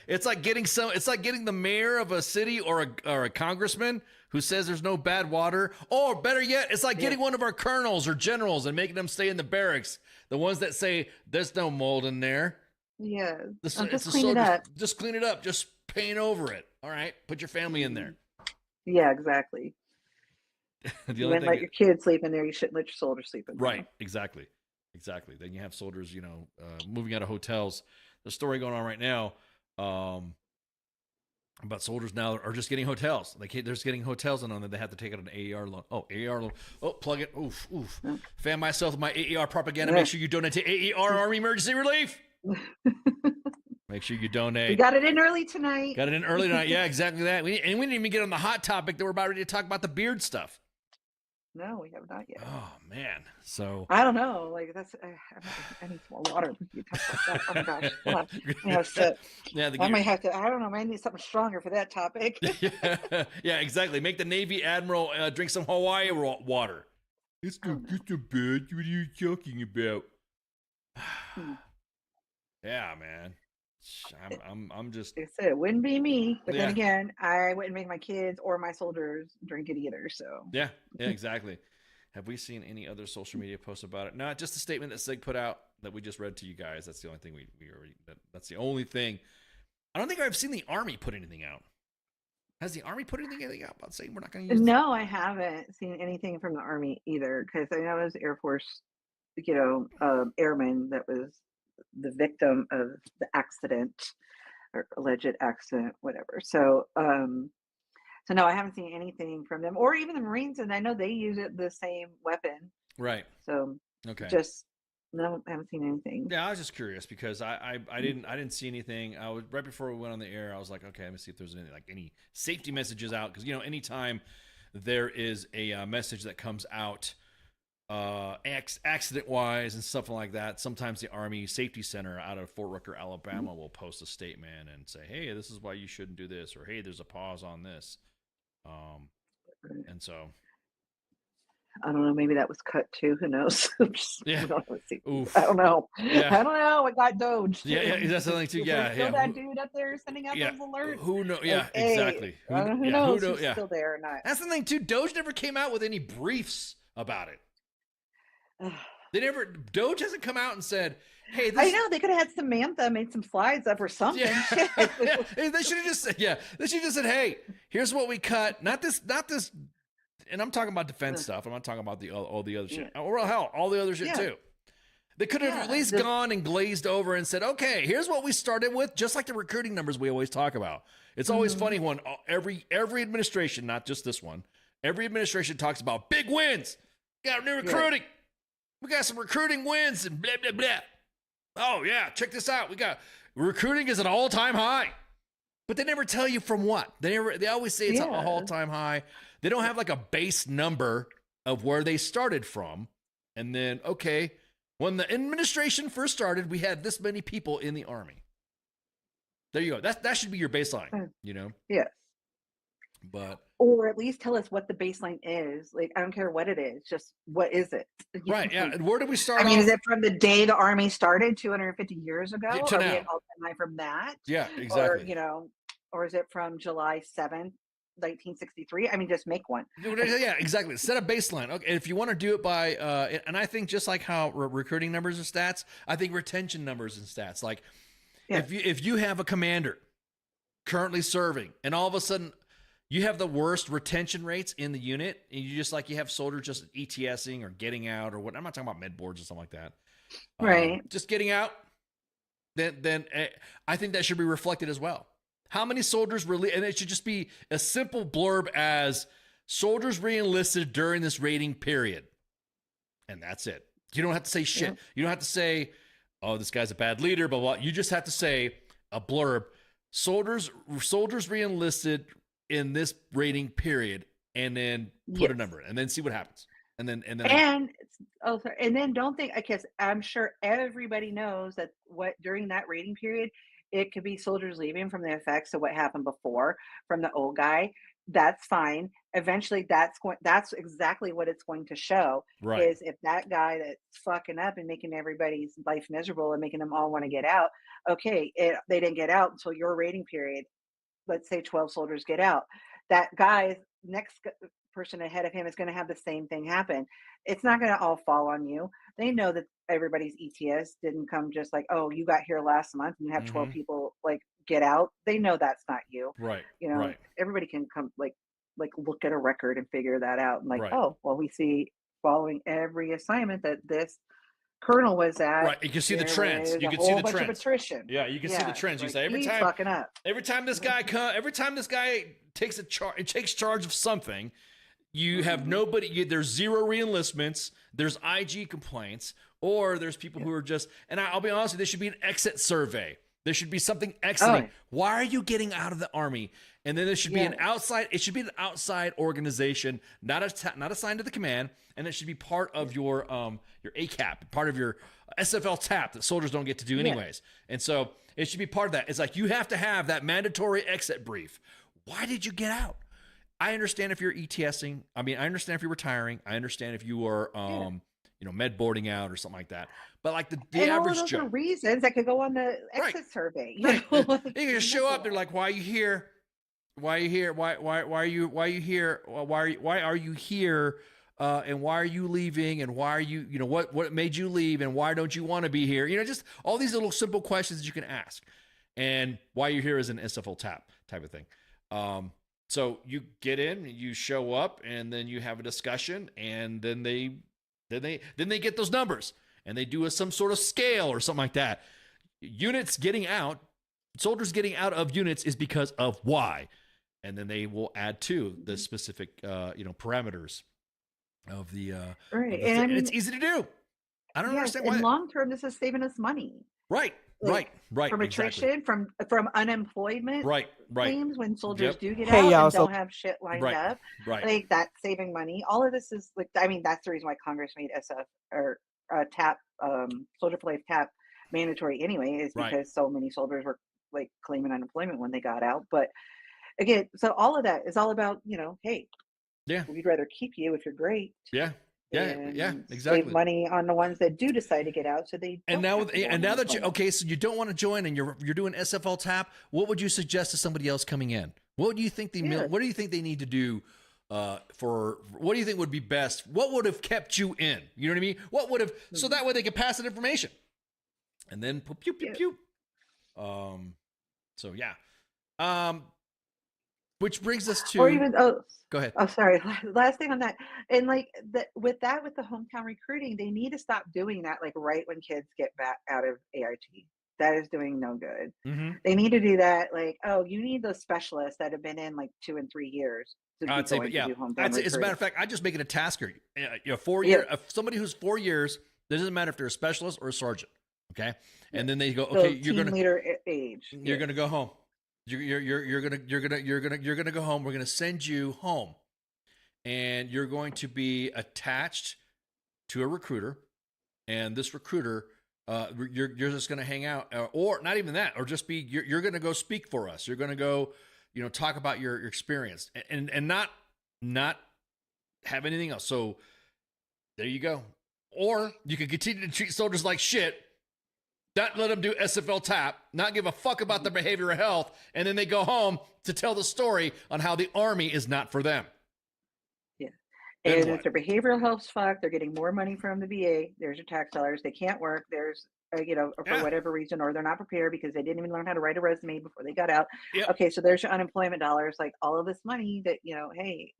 It's like getting the mayor of a city or a congressman who says there's no bad water, or better yet, it's like getting one of our colonels or generals and making them stay in the barracks. The ones that say there's no mold in there. Yeah. Just clean it up. Just clean it up. Just paint over it. All right. Put your family in there. Yeah, exactly. You wouldn't let your kids sleep in there. You shouldn't let your soldiers sleep in there. Right. Exactly. Then you have soldiers, moving out of hotels. The story going on right now about soldiers now are just getting hotels. They're just getting hotels, and on that they have to take out an AER loan. Oh, AER loan. Oh, plug it. Oof. Fan myself with my AER propaganda. Make sure you donate to AER Army Emergency Relief. Make sure you donate. We got it in early tonight. Yeah, exactly that. We didn't even get on the hot topic that we're about ready to talk about the beard stuff. No, we have not yet. Oh man, so I don't know. Like that's I need some more water. You talk about that. Oh my gosh, hold on. I might have to. I don't know. I need something stronger for that topic. yeah, exactly. Make the Navy Admiral drink some Hawaii water. It's not bad. What are you talking about? Yeah, man. I'm just. Like I said, it wouldn't be me, but then again, I wouldn't make my kids or my soldiers drink it either. So yeah, exactly. Have we seen any other social media posts about it? Not just the statement that SIG put out that we just read to you guys. That's the only thing we already. That's the only thing. I don't think I've seen the Army put anything out. Has the Army put anything out about saying we're not going to use? No, I haven't seen anything from the Army either, because I know it was Air Force, airman that was the victim of the accident or alleged accident, whatever. So no, I haven't seen anything from them, or even the Marines, and I know they use the same weapon. Right. So okay. No, I haven't seen anything. Yeah, I was just curious because I didn't see anything. I was right before we went on the air. I was like, okay, let me see if there's any safety messages out, because anytime there is a message that comes out accident wise and stuff like that, sometimes the Army Safety Center out of Fort Rucker, Alabama will post a statement and say, hey, this is why you shouldn't do this, or hey, there's a pause on this. And so I don't know, maybe that was cut too, who knows. Yeah. I don't know. Yeah. I don't know, it got doged. Yeah, that's something too. Yeah. That dude up there sending out those alerts. Who knows? Yeah, exactly. Who knows who's still there or not. That's the thing too. Doge never came out with any briefs about it. Doge hasn't come out and said, hey, I know, they could have had Samantha made some slides up or something. Yeah. They should have just said, hey, here's what we cut. Not this, and I'm talking about defense stuff. I'm not talking about all the other shit. Or hell, all the other shit too. They could have at least gone and glazed over and said, okay, here's what we started with, just like the recruiting numbers we always talk about. It's always funny when every administration, not just this one, every administration talks about big wins. Got new recruiting. We got some recruiting wins and blah, blah, blah. Oh, yeah, check this out. We got recruiting is at an all-time high. But they never tell you from what. They always say it's an all-time high. They don't have like a base number of where they started from. And then, okay, when the administration first started, we had this many people in the Army. There you go. That should be your baseline, Yes. But or at least tell us what the baseline is. Like, I don't care what it is, just what is it? Right, yeah. And where did we start? I mean, is it from the day the Army started 250 years ago? To now. Are we at all-time high from that? Yeah, exactly. Or is it from July 7th, 1963? I mean, just make one. Yeah, exactly. Set a baseline. Okay, and if you want to do it by, and I think just like how recruiting numbers and stats, I think retention numbers and stats. Like, if you have a commander currently serving, and all of a sudden you have the worst retention rates in the unit, and you have soldiers just ETSing or getting out or what. I'm not talking about med boards or something like that. Right. Just getting out. then I think that should be reflected as well. How many soldiers and it should just be a simple blurb as soldiers re-enlisted during this rating period. And that's it. You don't have to say shit. Yeah. You don't have to say, oh, this guy's a bad leader, blah, blah. You just have to say a blurb. Soldiers re-enlisted in this rating period, and then put a number, and then see what happens. And then don't think, because I'm sure everybody knows that during that rating period, it could be soldiers leaving from the effects of what happened before from the old guy. That's fine. Eventually, that's exactly what it's going to show. Right. Is if that guy that's fucking up and making everybody's life miserable and making them all want to get out. Okay, they didn't get out until your rating period. Let's say 12 soldiers get out. That guy's next person ahead of him is going to have the same thing happen. It's not going to all fall on you. They know that everybody's ETS didn't come just like, oh, you got here last month and you have 12 people like get out. They know that's not you. Right. You know, right. Everybody can come like look at a record and figure that out. And oh, well, we see following every assignment that this colonel was at. Right. You can see the trends. You can see the trends. Of attrition. Yeah. You can see the trends. You say every time this guy takes charge of something, you have nobody, there's zero reenlistments, there's IG complaints, or there's people who are just, and I'll be honest with you, there should be an exit survey. There should be something exiting. Why are you getting out of the Army? And then there should be it should be an outside organization, not assigned to the command, and it should be part of your ACAP, part of your SFL TAP that soldiers don't get to do anyways. And so it should be part of that. It's like you have to have that mandatory exit brief. Why did you get out? I understand if you're ETSing. I mean, I understand if you're retiring. I understand if you are, med boarding out or something like that. But like the average all Joe, those are reasons that could go on the exit survey. You know? You can just show up. They're like, "Why are you here? Why are you here? Why are you here? Why are you here? And why are you leaving? And why are you? You know what made you leave? And why don't you want to be here? You know, just all these little simple questions that you can ask. And why you're here is an SFL TAP type of thing. So you get in, you show up, and then you have a discussion, and then they get those numbers, and they do some sort of scale or something like that. Units getting out, soldiers getting out of units is because of why, and then they will add to the specific parameters of the right. And it's easy to do. I don't understand why. In long term, this is saving us money. Right. Right. From attrition, from unemployment, claims when soldiers do get out and don't have shit lined up, like that's saving money. All of this is like, I mean, that's the reason why Congress made SF or TAP, Soldier for Life TAP mandatory anyway, is because so many soldiers were like claiming unemployment when they got out. But again, so all of that is all about, hey, we'd rather keep you if you're great. Yeah, exactly. Save money on the ones that do decide to get out, so they. And now that so you don't want to join, and you're doing SFL TAP. What would you suggest to somebody else coming in? What do you think What do you think they need to do? What do you think would be best? What would have kept you in? You know what I mean? What would have so that way they could pass that information, and then pew pew pew. So yeah. Which brings us to, or even go ahead. Oh, sorry. Last thing on that, and like with the hometown recruiting, they need to stop doing that. Like right when kids get back out of ART, that is doing no good. Mm-hmm. They need to do that. Like, oh, you need those specialists that have been in like 2 and 3 years. I'd say, as a matter of fact, I just make it a tasker. 4 year, somebody who's 4 years. It doesn't matter if they're a specialist or a sergeant. Okay, and then they go, okay, you're gonna leader age. You're gonna go home. You're gonna go home. We're gonna send you home, and you're going to be attached to a recruiter, and this recruiter, you're just gonna hang out, or not even that, or just be you're gonna go speak for us. You're gonna go, talk about your experience, and not have anything else. So there you go. Or you can continue to treat soldiers like shit. Not let them do SFL TAP, not give a fuck about their behavioral health, and then they go home to tell the story on how the Army is not for them. Yeah. And if their behavioral health's fucked, they're getting more money from the VA. There's your tax dollars. They can't work. There's, for whatever reason, or they're not prepared because they didn't even learn how to write a resume before they got out. Yep. Okay, so there's your unemployment dollars, like all of this money that, hey.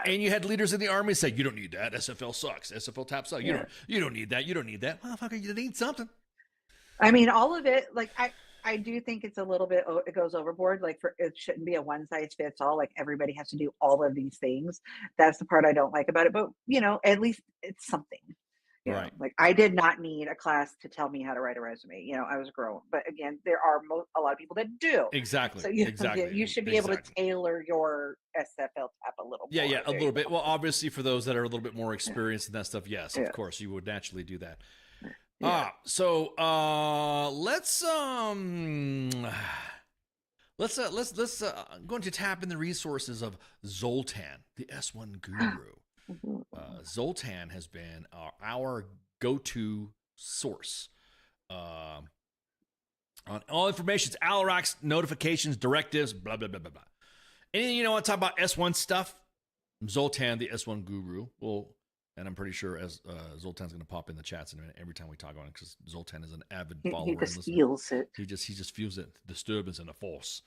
And you had leaders in the Army say, you don't need that. SFL sucks. SFL TAP sucks. You don't need that. You don't need that. Motherfucker, you need something. I mean, all of it, like I do think it's a little bit, it goes overboard. Like it shouldn't be a one size fits all. Like everybody has to do all of these things. That's the part I don't like about it. But at least it's something. Right. Like I did not need a class to tell me how to write a resume. I was grown. But again, there are a lot of people that do. Exactly. So Exactly. you should be able to tailor your SFL tab a little more. Yeah, a There little you bit. go. Well, obviously for those that are a little bit more experienced in that stuff, yes, of Yeah. course, you would naturally do that. Yeah. So let's I'm going to tap in the resources of Zoltan, the S1 guru. Zoltan has been our go-to source on all information, alaraks, notifications, directives, blah blah blah blah blah. Anything you want to talk about S1 stuff? Zoltan, the S1 guru, and I'm pretty sure Zoltan's going to pop in the chats in a minute every time we talk on it because Zoltan is an avid follower. He just feels it. He just feels it, disturbance and the force.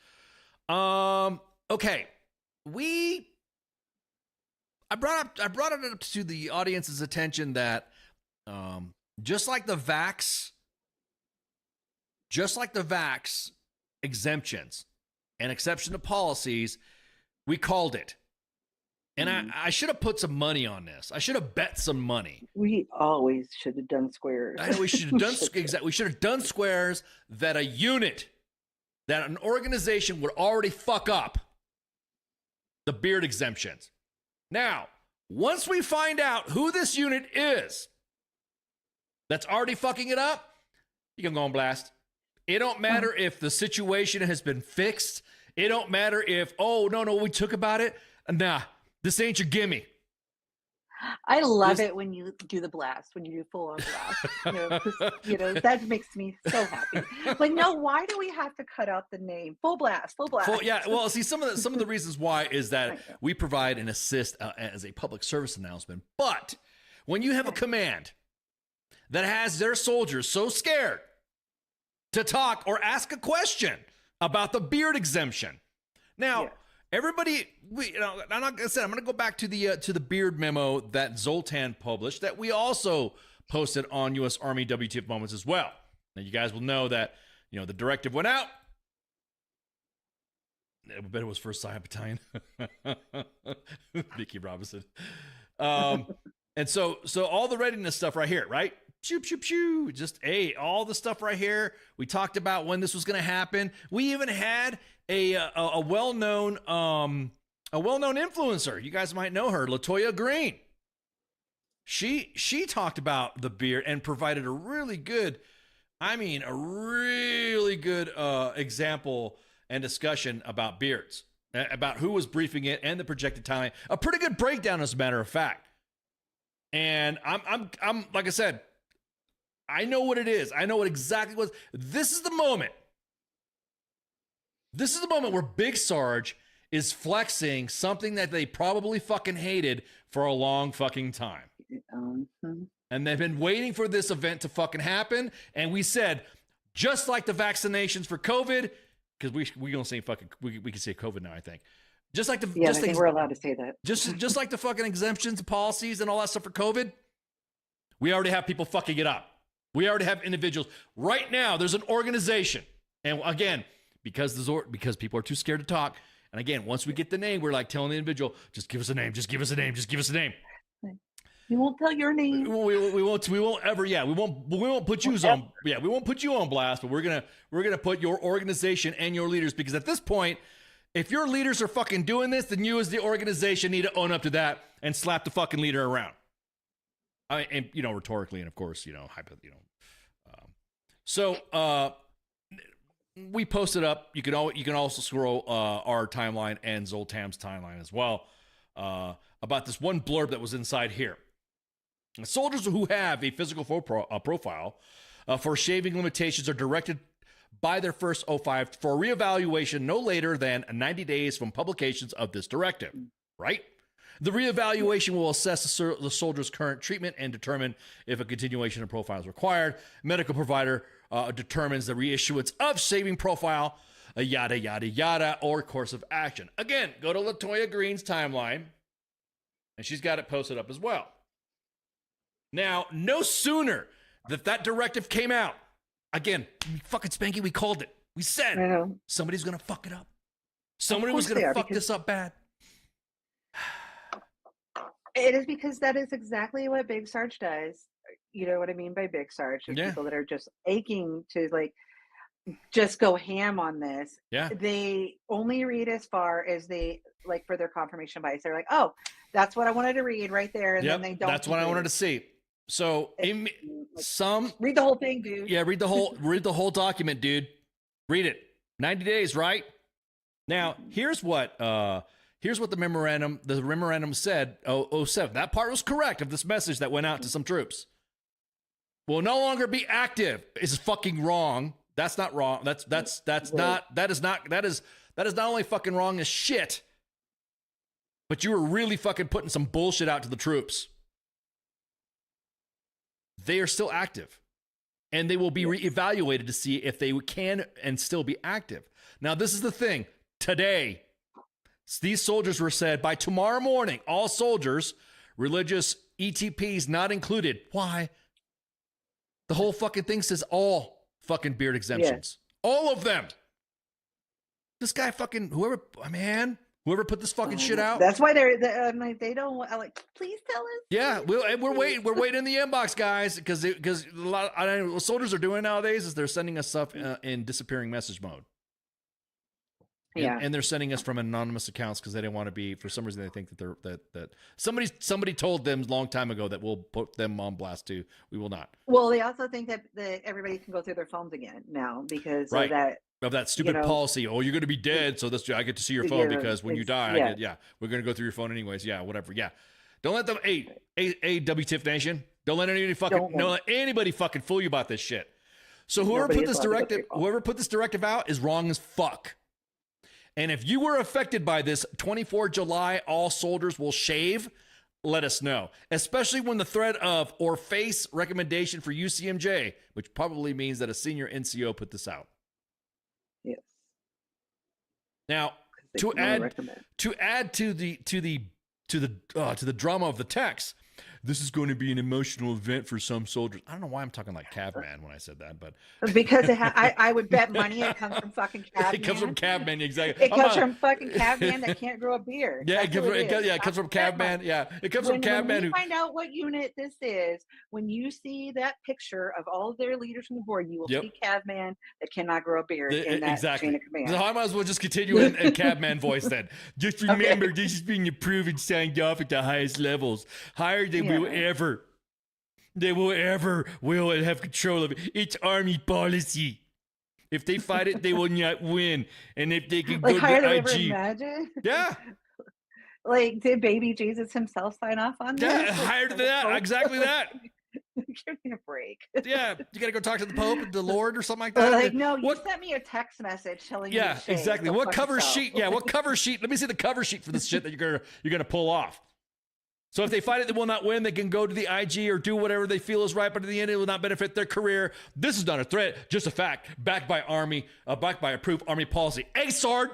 Okay, I brought it up to the audience's attention that just like the vax exemptions and exception to policies, we called it. And I should have put some money on this. I should have bet some money. We always should have done squares. I know we should have done exactly. We should have done squares that an organization would already fuck up the beard exemptions. Now, once we find out who this unit is that's already fucking it up, you can go on blast. It don't matter if the situation has been fixed. It don't matter if, no, we took about it. Nah, this ain't your gimme. I love it when you do the blast, when you do full on blast. That makes me so happy. Like, no, why do we have to cut out the name? Full blast. Yeah, well, see, some of the reasons why is that we provide and assist as a public service announcement. But when you have a command that has their soldiers so scared to talk or ask a question about the beard exemption, now. Everybody, I'm not gonna say. I'm gonna go back to the beard memo that Zoltan published that we also posted on U.S. Army W.T.F. Moments as well. Now you guys will know that the directive went out. I bet it was First Scion Battalion, Mickey Robinson, and so all the readiness stuff right here, right? Pew pew pew. Just all the stuff right here. We talked about when this was gonna happen. We even had a well-known influencer. You guys might know her, LaToya Green. She talked about the beard and provided a really good example and discussion about beards, about who was briefing it and the projected timeline. A pretty good breakdown, as a matter of fact. And I'm like I said, I know what it is. I know what exactly was. This is the moment. This is the moment where Big Sarge is flexing something that they probably fucking hated for a long fucking time. And they've been waiting for this event to fucking happen. And we said, just like the vaccinations for COVID, because we gonna say fucking we can say COVID now, I think. Just like I think we're allowed to say that. Just like the fucking exemptions, policies, and all that stuff for COVID, we already have people fucking it up. We already have individuals. Right now, there's an organization. And again, because people are too scared to talk. And again, once we get the name, we're like telling the individual, just give us a name, just give us a name, just give us a name. We won't tell your name. We won't ever, we won't put you on, we won't put you on blast, but we're gonna put your organization and your leaders, because at this point, if your leaders are fucking doing this, then you as the organization need to own up to that and slap the fucking leader around. Rhetorically, and of course, we posted up. You can also scroll our timeline and Zoltan's timeline as well about this one blurb that was inside here. Soldiers who have a physical profile for shaving limitations are directed by their first O5 for reevaluation no later than 90 days from publications of this directive. Right? The reevaluation will assess the soldier's current treatment and determine if a continuation of profile is required. Medical provider determines the reissuance of shaving profile, yada, yada, yada, or course of action. Again, go to LaToya Green's timeline, and she's got it posted up as well. Now, no sooner that directive came out, again, fucking Spanky, we called it. We said somebody's going to fuck it up. Somebody was going to fuck this up bad. It is because that is exactly what Big Sarge does. You know what I mean by Big Sarge? There's people that are just aching to like just go ham on this. Yeah. They only read as far as they like for their confirmation bias. They're like, oh, that's what I wanted to read right there. And then they don't. That's what I wanted to see. So read the whole thing, dude. Yeah, read the whole document, dude. Read it. 90 days, right? Now, here's what the memorandum said. 07. That part was correct of this message that went out to some troops. Will no longer be active is fucking wrong. That's not wrong. That is not only fucking wrong as shit, but you were really fucking putting some bullshit out to the troops. They are still active, and they will be reevaluated to see if they can and still be active. Now, this is the thing. Today, these soldiers were said by tomorrow morning, all soldiers, religious ETPs not included. Why? The whole fucking thing says all fucking beard exemptions. Yeah. All of them. This guy fucking, whoever put this fucking shit out. That's why I'm like, they don't want, like, please tell us. Yeah, we're waiting. We're waiting in the inbox, guys, because a lot. I don't know what soldiers are doing nowadays is they're sending us stuff in disappearing message mode. And they're sending us from anonymous accounts because they didn't want to be, for some reason, they think that that somebody told them a long time ago that we'll put them on blast too. We will not. Well, they also think that everybody can go through their phones again now because of that stupid policy. Oh, you're going to be dead, so I get to see your phone because when you die, we're going to go through your phone anyways. Yeah, whatever. Yeah, don't let them. W.T.F. Nation, don't let anybody fucking fool you about this shit. So whoever put this directive out is wrong as fuck. And if you were affected by this 24 July, all soldiers will shave, let us know. Especially when the threat of or face recommendation for UCMJ, which probably means that a senior NCO put this out. Yes. Now, to add to the drama of the text, this is going to be an emotional event for some soldiers. I don't know why I'm talking like Caveman when I said that, but because I would bet money it comes from fucking Caveman. It comes from Caveman, exactly. It comes from fucking Caveman that can't grow a beard. Yeah, it comes from Caveman. Yeah, it comes from Caveman. When you find out what unit this is, when you see that picture of all of their leaders from the board, you will see Caveman that cannot grow a beard in that chain of command. So I might as well just continue in Caveman voice then. Just remember, this is being approved and signed off at the highest levels, higher than they will have control of it. It's Army policy. If they fight it, they will not win. And if they can go to IG. Imagine? Yeah. Like, did baby Jesus himself sign off on this? Yeah, higher than that. Exactly that. Give me a break. Yeah, you got to go talk to the Pope, the Lord, or something like that. Like, no, you sent me a text message telling me. Yeah, exactly. What cover sheet? Yeah, what cover sheet? Let me see the cover sheet for this shit that you're gonna pull off. So if they fight it, they will not win. They can go to the IG or do whatever they feel is right, but at the end, it will not benefit their career. This is not a threat, just a fact, backed by approved Army policy. Hey, Sarge,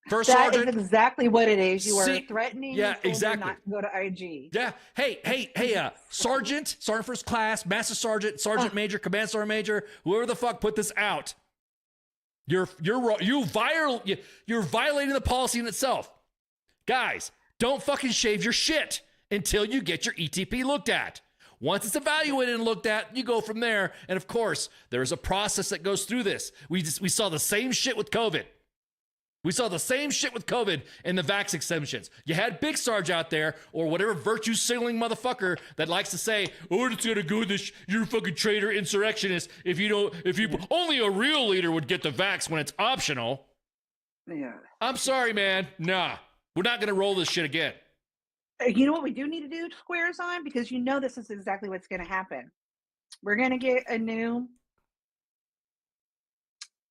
first sergeant. That is exactly what it is. You are threatening. Yeah, exactly. Not to go to IG. Yeah. Hey, sergeant first class, master sergeant, sergeant major, command sergeant major, whoever the fuck put this out. You're violating the policy in itself, guys. Don't fucking shave your shit until you get your ETP looked at. Once it's evaluated and looked at, you go from there. And of course, there's a process that goes through this. We saw the same shit with COVID. We saw the same shit with COVID and the vax exemptions. You had Big Sarge out there, or whatever virtue signaling motherfucker that likes to say, "Oh, it's gonna go this. You're a fucking traitor, insurrectionist. Only a real leader would get the vax when it's optional." Yeah. I'm sorry, man. Nah, we're not gonna roll this shit again. You know what we do need to do, Squares on? Because you know this is exactly what's going to happen. We're going to get a new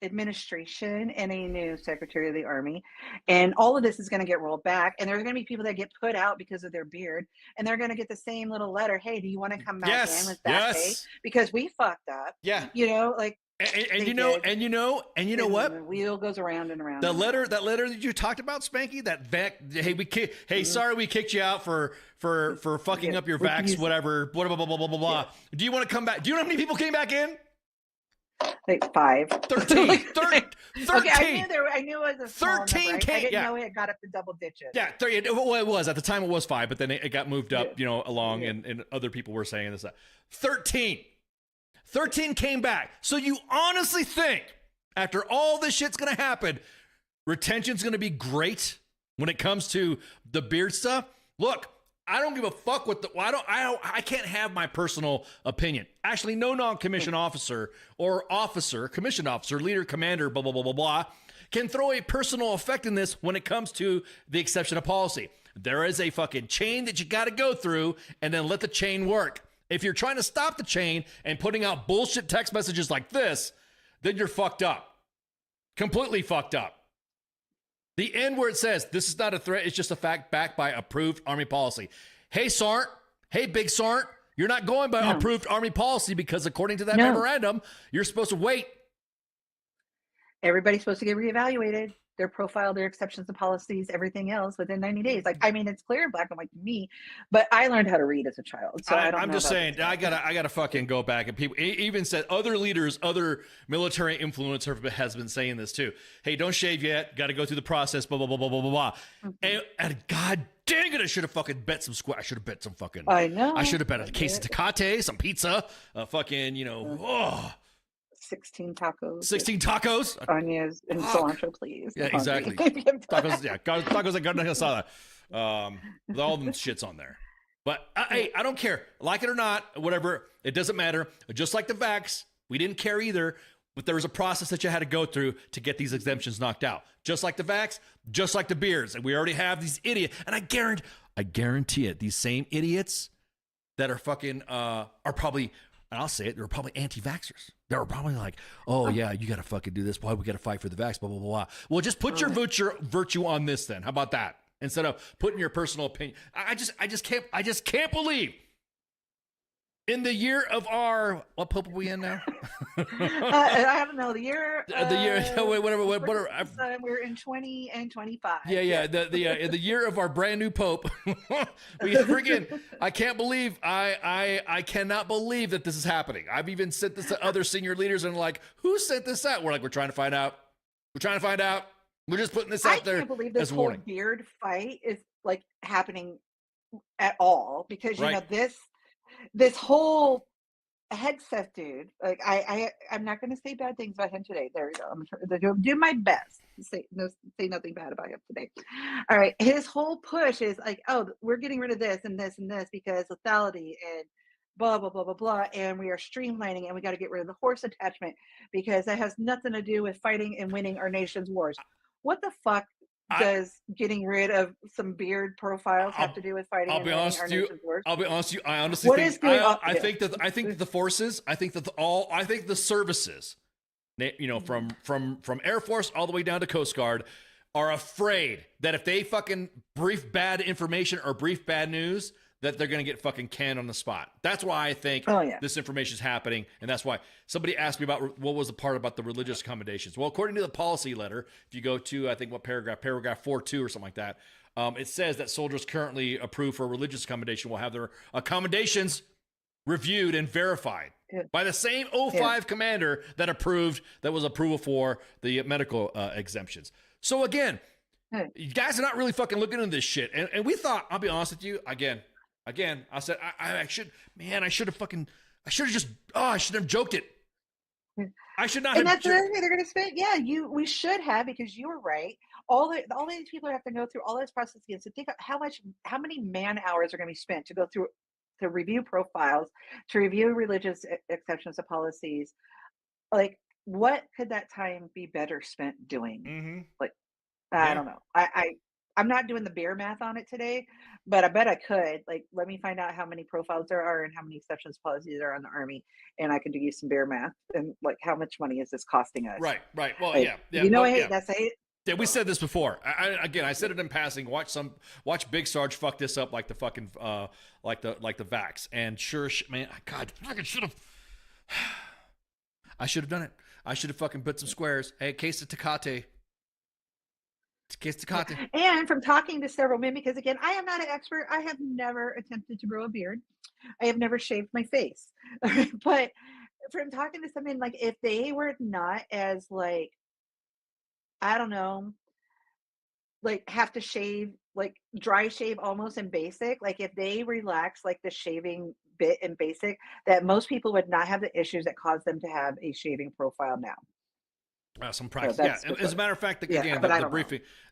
administration and a new Secretary of the Army. And all of this is going to get rolled back. And there's going to be people that get put out because of their beard. And they're going to get the same little letter. Hey, do you want to come back in with that pay? Because we fucked up. Yeah. You know, like. And you know what? The wheel goes around and around. That letter that you talked about, Spanky, sorry we kicked you out for fucking up your vax, whatever, blah blah blah blah blah blah. Yeah. Do you want to come back? Do you know how many people came back in? Like 5. 13. Like, 13. Okay, I knew it was a small 13 number. came- I didn't yeah. know it got up to double digits. Yeah, 30, well, it was. At the time, it was 5, but then it got moved up, along, Yeah. and other people were saying this. 13. 13 came back. So you honestly think, after all this shit's going to happen, retention's going to be great when it comes to the beard stuff? Look, I don't give a fuck what I can't have my personal opinion. Actually, no non-commissioned officer or officer, commissioned officer, leader, commander, blah, blah, blah, blah, blah, can throw a personal effect in this when it comes to the exception of policy. There is a fucking chain that you got to go through, and then let the chain work. If you're trying to stop the chain and putting out bullshit text messages like this, then you're fucked up. Completely fucked up. The end where it says, this is not a threat, it's just a fact backed by approved Army policy. Hey, Sarnt. Hey, Big Sarnt. You're not going by approved Army policy because according to that memorandum, you're supposed to wait. Everybody's supposed to get reevaluated, their profile, their exceptions and policies, everything else within 90 days. Like, I mean, it's clear in black and white to me, but I learned how to read as a child. So I'm just saying, I gotta fucking go back. And people even said, other leaders, other military influencer has been saying this too. Hey, don't shave yet. Got to go through the process. Blah blah blah blah blah blah blah. And God dang it, I should have fucking bet some square. I should have bet some fucking. I know. I should have bet a case of Tecate, some pizza, fucking 16 tacos. 16 tacos. Onions and cilantro, please. Yeah, I'm hungry. exactly. Tacos, yeah, tacos like carne asada. With all them shits on there. But hey, I don't care. Like it or not, whatever. It doesn't matter. Just like the vax, we didn't care either. But there was a process that you had to go through to get these exemptions knocked out. Just like the vax, just like the beers. And we already have these idiots. And I guarantee it, these same idiots that are fucking, are probably, and I'll say it, they're probably anti-vaxxers. They were probably like, oh, yeah, you got to fucking do this. Why we got to fight for the vax, blah, blah, blah, blah. Well, just put your virtue on this then. How about that? Instead of putting your personal opinion. I just can't believe in the year of our, what pope are we in now? I don't know. The year. Whatever. We're in 20 and 25. Yeah. The year of our brand new pope. We freaking. I can't believe. I cannot believe that this is happening. I've even sent this to other senior leaders and like, who sent this out? We're like, we're trying to find out. We're just putting this out there. I can't believe this as a whole warning. beard fight is like happening at all because you know this whole headset dude. Like I'm not going to say bad things about him today. There we go. I'm trying to do my best to say nothing bad about him today. All right, his whole push is like, oh, we're getting rid of this and this and this because lethality and blah blah blah blah blah, and we are streamlining and we got to get rid of the horse attachment because that has nothing to do with fighting and winning our nation's wars. What the fuck does getting rid of some beard profiles have to do with fighting and winning our nation's wars? I'll be honest with you. I honestly think I think that the forces, I think the services, from Air Force all the way down to Coast Guard, are afraid that if they fucking brief bad information or brief bad news, that they're going to get fucking canned on the spot. That's why I think this information is happening. And that's why somebody asked me about what was the part about the religious accommodations. Well, according to the policy letter, if you go to, I think what paragraph 4.2 or something like that, it says that soldiers currently approved for religious accommodation will have their accommodations reviewed and verified by the same 05 commander that was approval for the medical exemptions. So again, you guys are not really fucking looking into this shit. And we thought, I'll be honest with you, Again, I said, I should have joked it. I should not have. And that's the other thing they're going to spend. Yeah, we should have, because you were right. All these people have to go through all this process again. So think of how many man hours are going to be spent to go through, to review profiles, to review religious exceptions to policies. Like, what could that time be better spent doing? Mm-hmm. Like, I don't know. I'm not doing the beer math on it today, but I bet I could. Like, let me find out how many profiles there are and how many exceptions policies there are on the Army, and I can do you some beer math and like how much money is this costing us? Right. Well, like, yeah. I hate that's a hate. Yeah, we said this before. I said it in passing. Watch Big Sarge fuck this up like the fucking like the vax. And sure, man, God, I should have. I should have done it. I should have fucking put some squares. Hey, case of Tecate. And from talking to several men, because again, I am not an expert. I have never attempted to grow a beard. I have never shaved my face. But from talking to someone, like, if they were not as, like, I don't know, like, have to shave, like, dry shave almost in basic, like, if they relax, like, the shaving bit in basic, that most people would not have the issues that cause them to have a shaving profile now. Some So practice, yeah. that's just As a what, matter of fact, yeah, again, but I the don't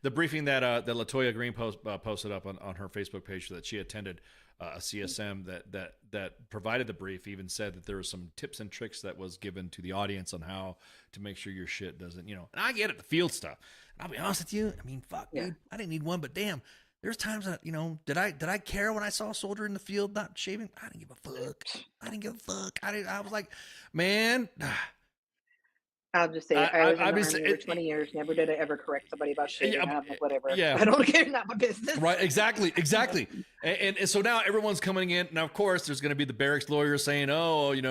know. briefing that Latoya Green posted up on her Facebook page that she attended a CSM that provided the brief, even said that there were some tips and tricks that was given to the audience on how to make sure your shit doesn't, And I get it, the field stuff. And I'll be honest with you, I mean, fuck, Yeah. dude, I didn't need one, but damn, there's times that, did I care when I saw a soldier in the field not shaving? I didn't give a fuck. I was like, man. I'll just say I was in the I've been Army for 20 years. Never did I ever correct somebody about shaving. Yeah, I'm like, whatever. yeah. I don't care. Not my business. Right, exactly. And so now everyone's coming in. Now, of course, there's going to be the barracks lawyer saying, oh, we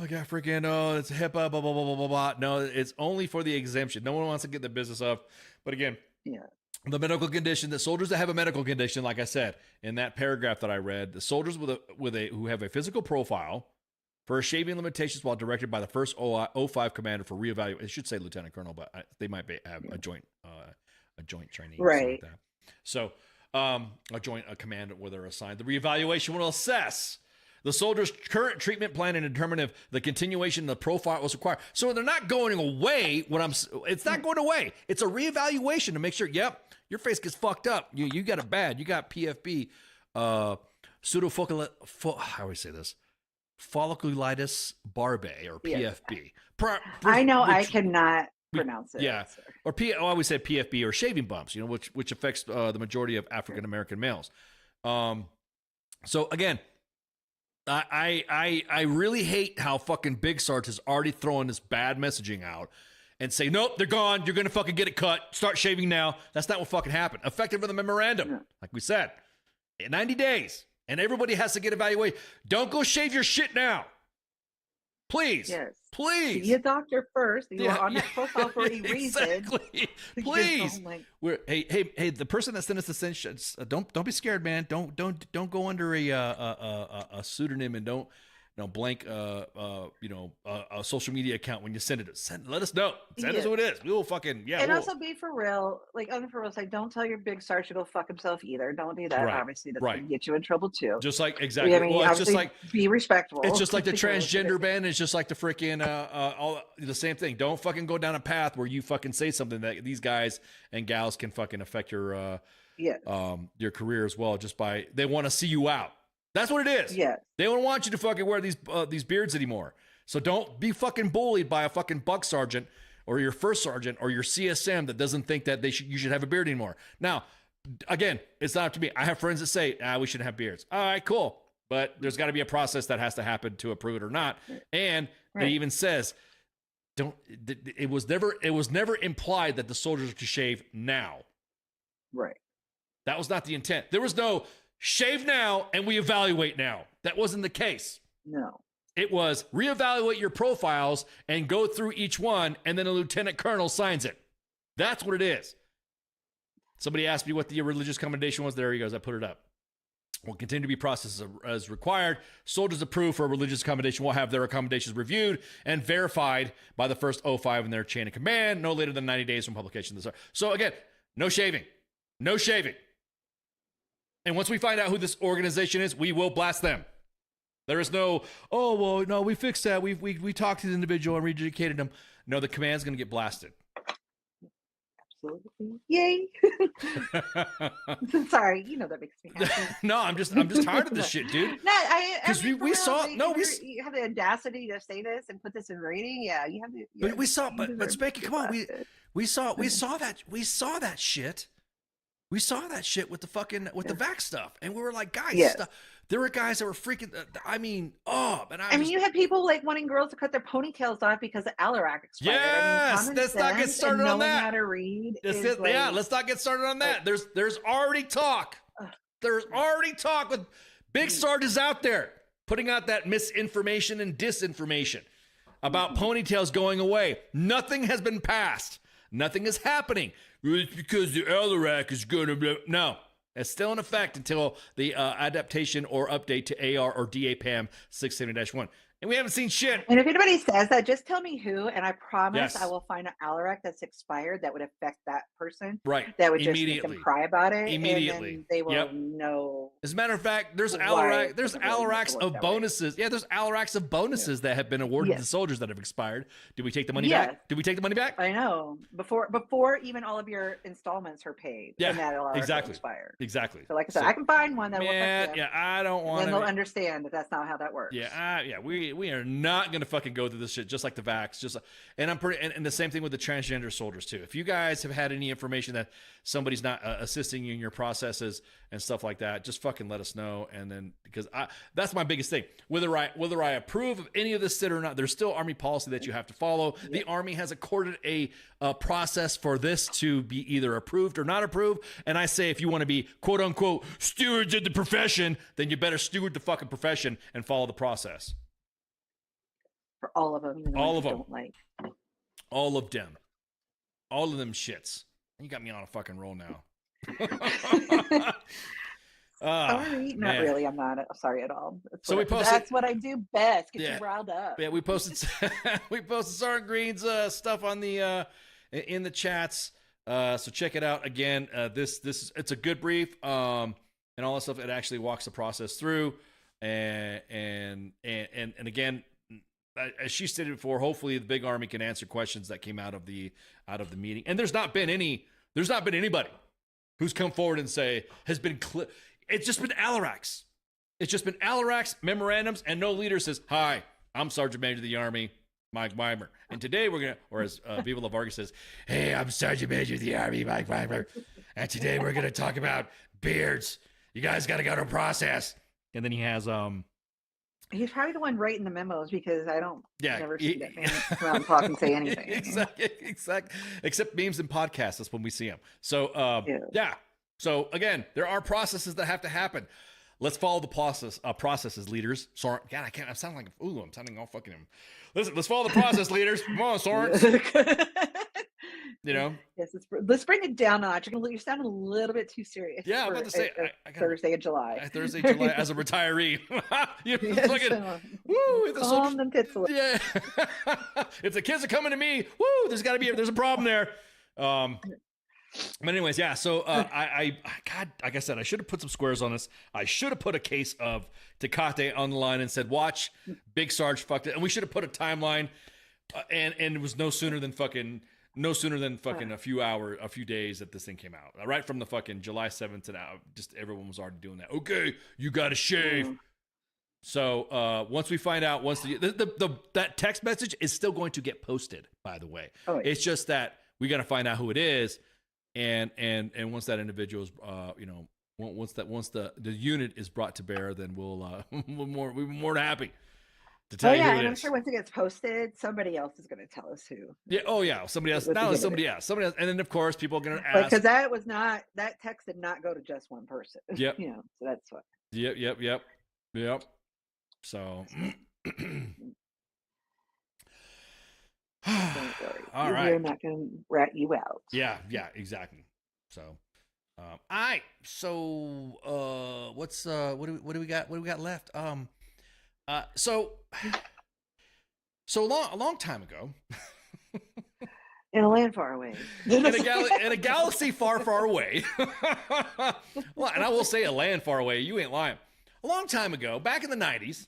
got freaking, it's HIPAA, blah, blah, blah, blah, blah, blah. No, it's only for the exemption. No one wants to get the business of. But again, Yeah. the medical condition, the soldiers that have a medical condition, like I said, in that paragraph that I read, the soldiers who have a physical profile for shaving limitations while directed by the first 05 commander for reevaluation. It should say lieutenant colonel, but they might have a joint training. Right. Like that. So a command where they're assigned. The reevaluation will assess the soldier's current treatment plan and determine if the continuation of the profile was required. So they're not going away. It's not going away. It's a reevaluation to make sure, yep, your face gets fucked up. You got it bad. You got PFB, pseudofocal, how do I say this? Folliculitis barbae, or PFB. I know I cannot pronounce it. Yeah. So. Or I always say PFB, or shaving bumps, which affects the majority of African American males. So again, I really hate how fucking Big Sarge is already throwing this bad messaging out and say, nope, they're gone. You're going to fucking get it cut. Start shaving now. That's not what fucking happened. Effective with the memorandum, like we said, in 90 days. And everybody has to get evaluated. Don't go shave your shit now. Please. Yes. Please. See a doctor first. You are on that profile for a reason. Exactly. Please. Hey, the person that sent us the sentence, don't be scared, man. Don't go under a pseudonym, and don't blank a social media account when you send it. Let us know. Send us who it is. We will fucking And also be for real. Like, on the for real side, don't tell your Big Sarge to go fuck himself either. Don't do that. Right. Obviously, that's going to get you in trouble too. Just like, exactly. I mean, Well, it's just like, be respectful. it's just like the transgender ban. It's just like the freaking all the same thing. Don't fucking go down a path where you fucking say something that these guys and gals can fucking affect your career as well, just by they want to see you out. That's what it is. Yes. They don't want you to fucking wear these beards anymore. So don't be fucking bullied by a fucking buck sergeant or your first sergeant or your CSM that doesn't think that you should have a beard anymore. Now, again, it's not up to me. I have friends that say, we shouldn't have beards. All right, cool. But there's got to be a process that has to happen to approve it or not. And it even says, it was never implied that the soldiers are to shave now. Right. That was not the intent. There was no shave now and we evaluate now. That wasn't the case. No. It was reevaluate your profiles and go through each one, and then a lieutenant colonel signs it. That's what it is. Somebody asked me what the religious commendation was. There he goes. I put it up. Will continue to be processed as required. Soldiers approved for a religious accommodation will have their accommodations reviewed and verified by the first 05 in their chain of command, no later than 90 days from publication. So again, no shaving. No shaving. And once we find out who this organization is, we will blast them. There is no, we fixed that. We talked to the individual and re-educated them. No, the command's going to get blasted. Absolutely. Yay. Sorry, that makes me happy. No, I'm just tired of this shit, dude. No, because we saw you have the audacity to say this and put this in writing. Yeah, you have the. But we saw, but Spanky, come on, we saw that shit. We saw that shit with the vax stuff, and we were like, guys, there were guys that were freaking. You had people like wanting girls to cut their ponytails off because the Alarac expired. Yes, let's not get started on that. How to read? Let's not get started on that. There's already talk. There's already talk with big sergeants out there putting out that misinformation and disinformation about ponytails going away. Nothing has been passed. Nothing is happening. It's because the LRAC is going to be... No, it's still in effect until the adaptation or update to AR or DAPAM 670-1. And we haven't seen shit. And if anybody says that, just tell me who, and I promise Yes. I will find an Alarac that's expired that would affect that person. Right. That would just make Immediately. them cry about it. Immediately. And then they will Yep. know. As a matter of fact, there's Why Alarac, it there's doesn't really Alaracs work of that way. bonuses. Yeah, there's Alaracs of bonuses that have been awarded to Yes. soldiers that have expired. Did we take the money Yes. back? Did we take the money back? I know. Before even all of your installments are paid. Yeah, And that Alarac will exactly. expire. Exactly. So like I said, I can find one that will yeah, affect them. yeah, I don't want And they'll to. understand that that's not how that works. Yeah, we are not gonna fucking go through this shit just like the vax. And I'm pretty, and the same thing with the transgender soldiers too. If you guys have had any information that somebody's not assisting you in your processes and stuff like that, just fucking let us know. And then because that's my biggest thing. Whether I approve of any of this shit or not, there's still Army policy that you have to follow. Yep. The Army has accorded a process for this to be either approved or not approved. And I say, if you want to be quote unquote stewards of the profession, then you better steward the fucking profession and follow the process. For all of them. Even All of them. them. Don't like. All of them. All of them shits. You got me on a fucking roll now. Sorry, not man. really. I'm not sorry at all. So we posted- That's what I do best. Get Yeah. you riled up. Yeah, we posted Sergeant Green's stuff on the in the chats. So check it out again. This it's a good brief. And all that stuff. It actually walks the process through. And again, as she stated before, hopefully the big Army can answer questions that came out of the meeting. And there's not been anybody who's come forward and say has been it's just been Alaracs. It's just been Alaracs, memorandums, and no leader says, "Hi, I'm Sergeant Major of the Army, Mike Weimer, and today we're gonna," or as Viva La Vargas says, "Hey, I'm Sergeant Major of the Army, Mike Weimer, and today we're gonna talk about beards. You guys got to go to a process." And then he has He's probably the one writing the memos because I don't never see that man come out and talk and say anything. Exactly. Except memes and podcasts. That's when we see him. So, yeah. So again, there are processes that have to happen. Let's follow the processes, leaders. Sorry, God, I can't. I'm sounding all fucking him. Listen, let's follow the process, leaders. Come on, Soren. You know. Yes, let's bring it down a notch. You sound a little bit too serious. Yeah, I'm about to say I Thursday of July. Thursday, July, as a retiree. You know, fucking, woo, calm them tits a little. Yeah. If the kids are coming to me, woo, there's a problem there. But anyways, yeah. So God, like I said, I should have put some squares on this. I should have put a case of Tecate on the line and said, "Watch, Big Sarge fucked it," and we should have put a timeline. And it was no sooner than fucking a few days that this thing came out. Right from the fucking July 7th to now, just everyone was already doing that. Okay, you got to shave. So once we find out, once that text message is still going to get posted. By the way, it's just that we got to find out who it is. And once that individual is, once the unit is brought to bear, then we'll be more than happy to tell you who it and is. I'm sure once it gets posted, somebody else is going to tell us who. Yeah. Oh yeah. Somebody else. Not only somebody else. Somebody else. And then of course people are going to ask. Because that text did not go to just one person. Yep. So that's what. Yep. So. Don't worry. All right. We're not going to rat you out. Yeah, exactly. So, all right. So, what do we got? What do we got left? So a long time ago, In a land far away. in a galaxy far, far away. Well, and I will say a land far away. You ain't lying. A long time ago, back in the 90s,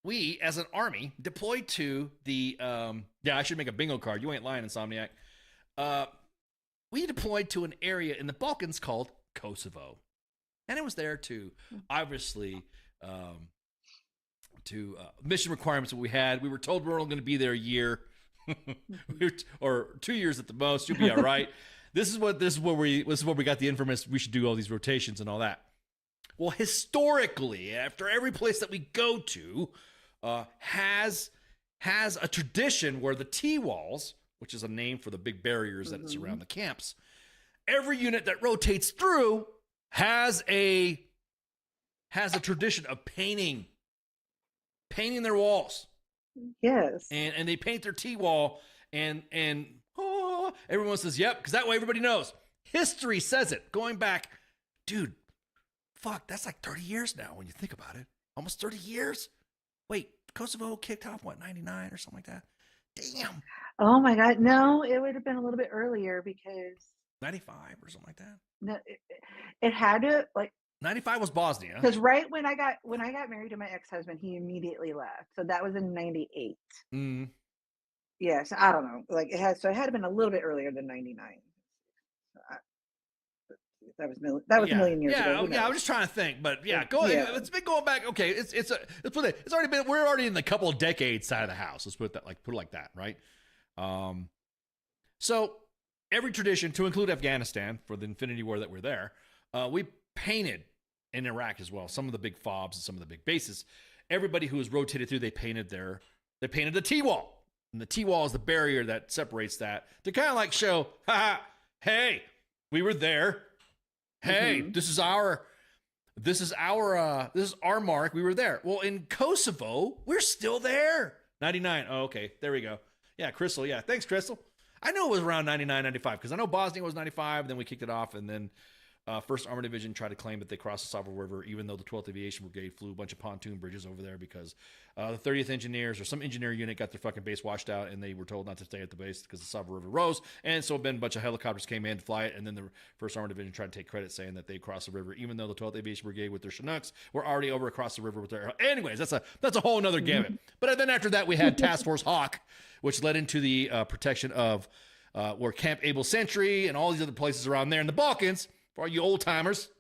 we, as an army, deployed to the, I should make a bingo card. You ain't lying, Insomniac. We deployed to an area in the Balkans called Kosovo. And it was there to, obviously, mission requirements that we had. We were told we were only going to be there a year or 2 years at the most. You'll be all right. This is where we got the information. We should do all these rotations and all that. Well, historically, after every place that we go to has a tradition where the T-walls, which is a name for the big barriers that surround the camps, every unit that rotates through has a tradition of painting their walls. Yes. And they paint their T-wall and everyone says, yep, because that way everybody knows. History says it. Going back, dude, fuck, that's like 30 years now when you think about it. Almost 30 years. Wait, Kosovo kicked off what, 99 or something like that? Damn. Oh my God, no, it would have been a little bit earlier because 95 or something like that. no, it had to like 95 was Bosnia. because right when I got married to my ex-husband, he immediately left. So that was in 98. Mm. Yes, I don't know. Like it had been a little bit earlier than 99. So that was a million years ago. Who Yeah. I knows? was just trying to think, but yeah, Yeah. it's been going back. Okay, it's already been. We're already in the couple of decades side of the house. Let's put it like that, right? So every tradition, to include Afghanistan for the Infinity War that we're there, we painted in Iraq as well. Some of the big fobs and some of the big bases. Everybody who was rotated through, they painted the T-wall. And the T-wall is the barrier that separates that to kind of like show, hey, we were there. Hey, this is our mark. We were there. Well, in Kosovo, we're still there. 99. Oh, okay. There we go. Yeah, Crystal. Yeah. Thanks, Crystal. I know it was around 99, 95 because I know Bosnia was 95. Then we kicked it off, and then 1st Armored Division tried to claim that they crossed the Savo River, even though the 12th Aviation Brigade flew a bunch of pontoon bridges over there because the 30th Engineers or some engineer unit got their fucking base washed out, and they were told not to stay at the base because the Savo River rose. And so then a bunch of helicopters came in to fly it, and then the 1st Armored Division tried to take credit saying that they crossed the river, even though the 12th Aviation Brigade with their Chinooks were already over across the river with their... Anyways, that's a whole nother gamut. But then after that, we had Task Force Hawk, which led into the protection of where Camp Able Sentry and all these other places around there in the Balkans. For all you old timers,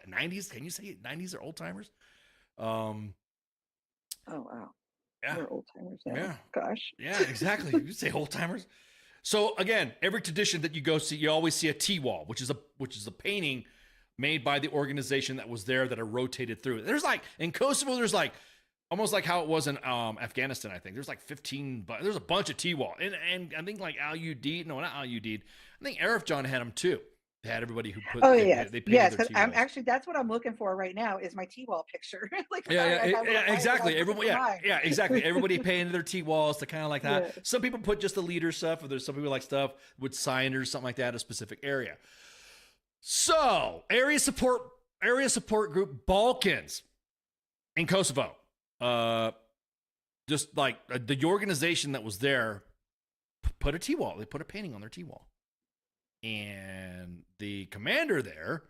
90s, can you say 90s are old timers? Oh wow. Yeah. We're old timers now. Yeah. Gosh. Yeah, exactly. You say old timers. So again, every tradition that you go see, you always see a T-wall, which is a painting made by the organization that was there that are rotated through. There's like in Kosovo, there's like almost like how it was in Afghanistan. I think there's like 15, but there's a bunch of T-wall, and I think like Al-Udeid, no, not Al-Udeid. I think Arif John had them too. They had everybody who put. Oh they yes, painted yes. their Because I'm T-walls. actually that's what I'm looking for right now is my T-wall picture. Like Yeah, exactly. Everybody, mine. yeah, exactly. Everybody painted their T-walls to kind of like that. Yeah. Some people put just the leader stuff, or there's some people like stuff with signage or something like that, a specific area. So, area support group Balkans in Kosovo. Just like the organization that was there put a T-wall. They put a painting on their T-wall. And the commander there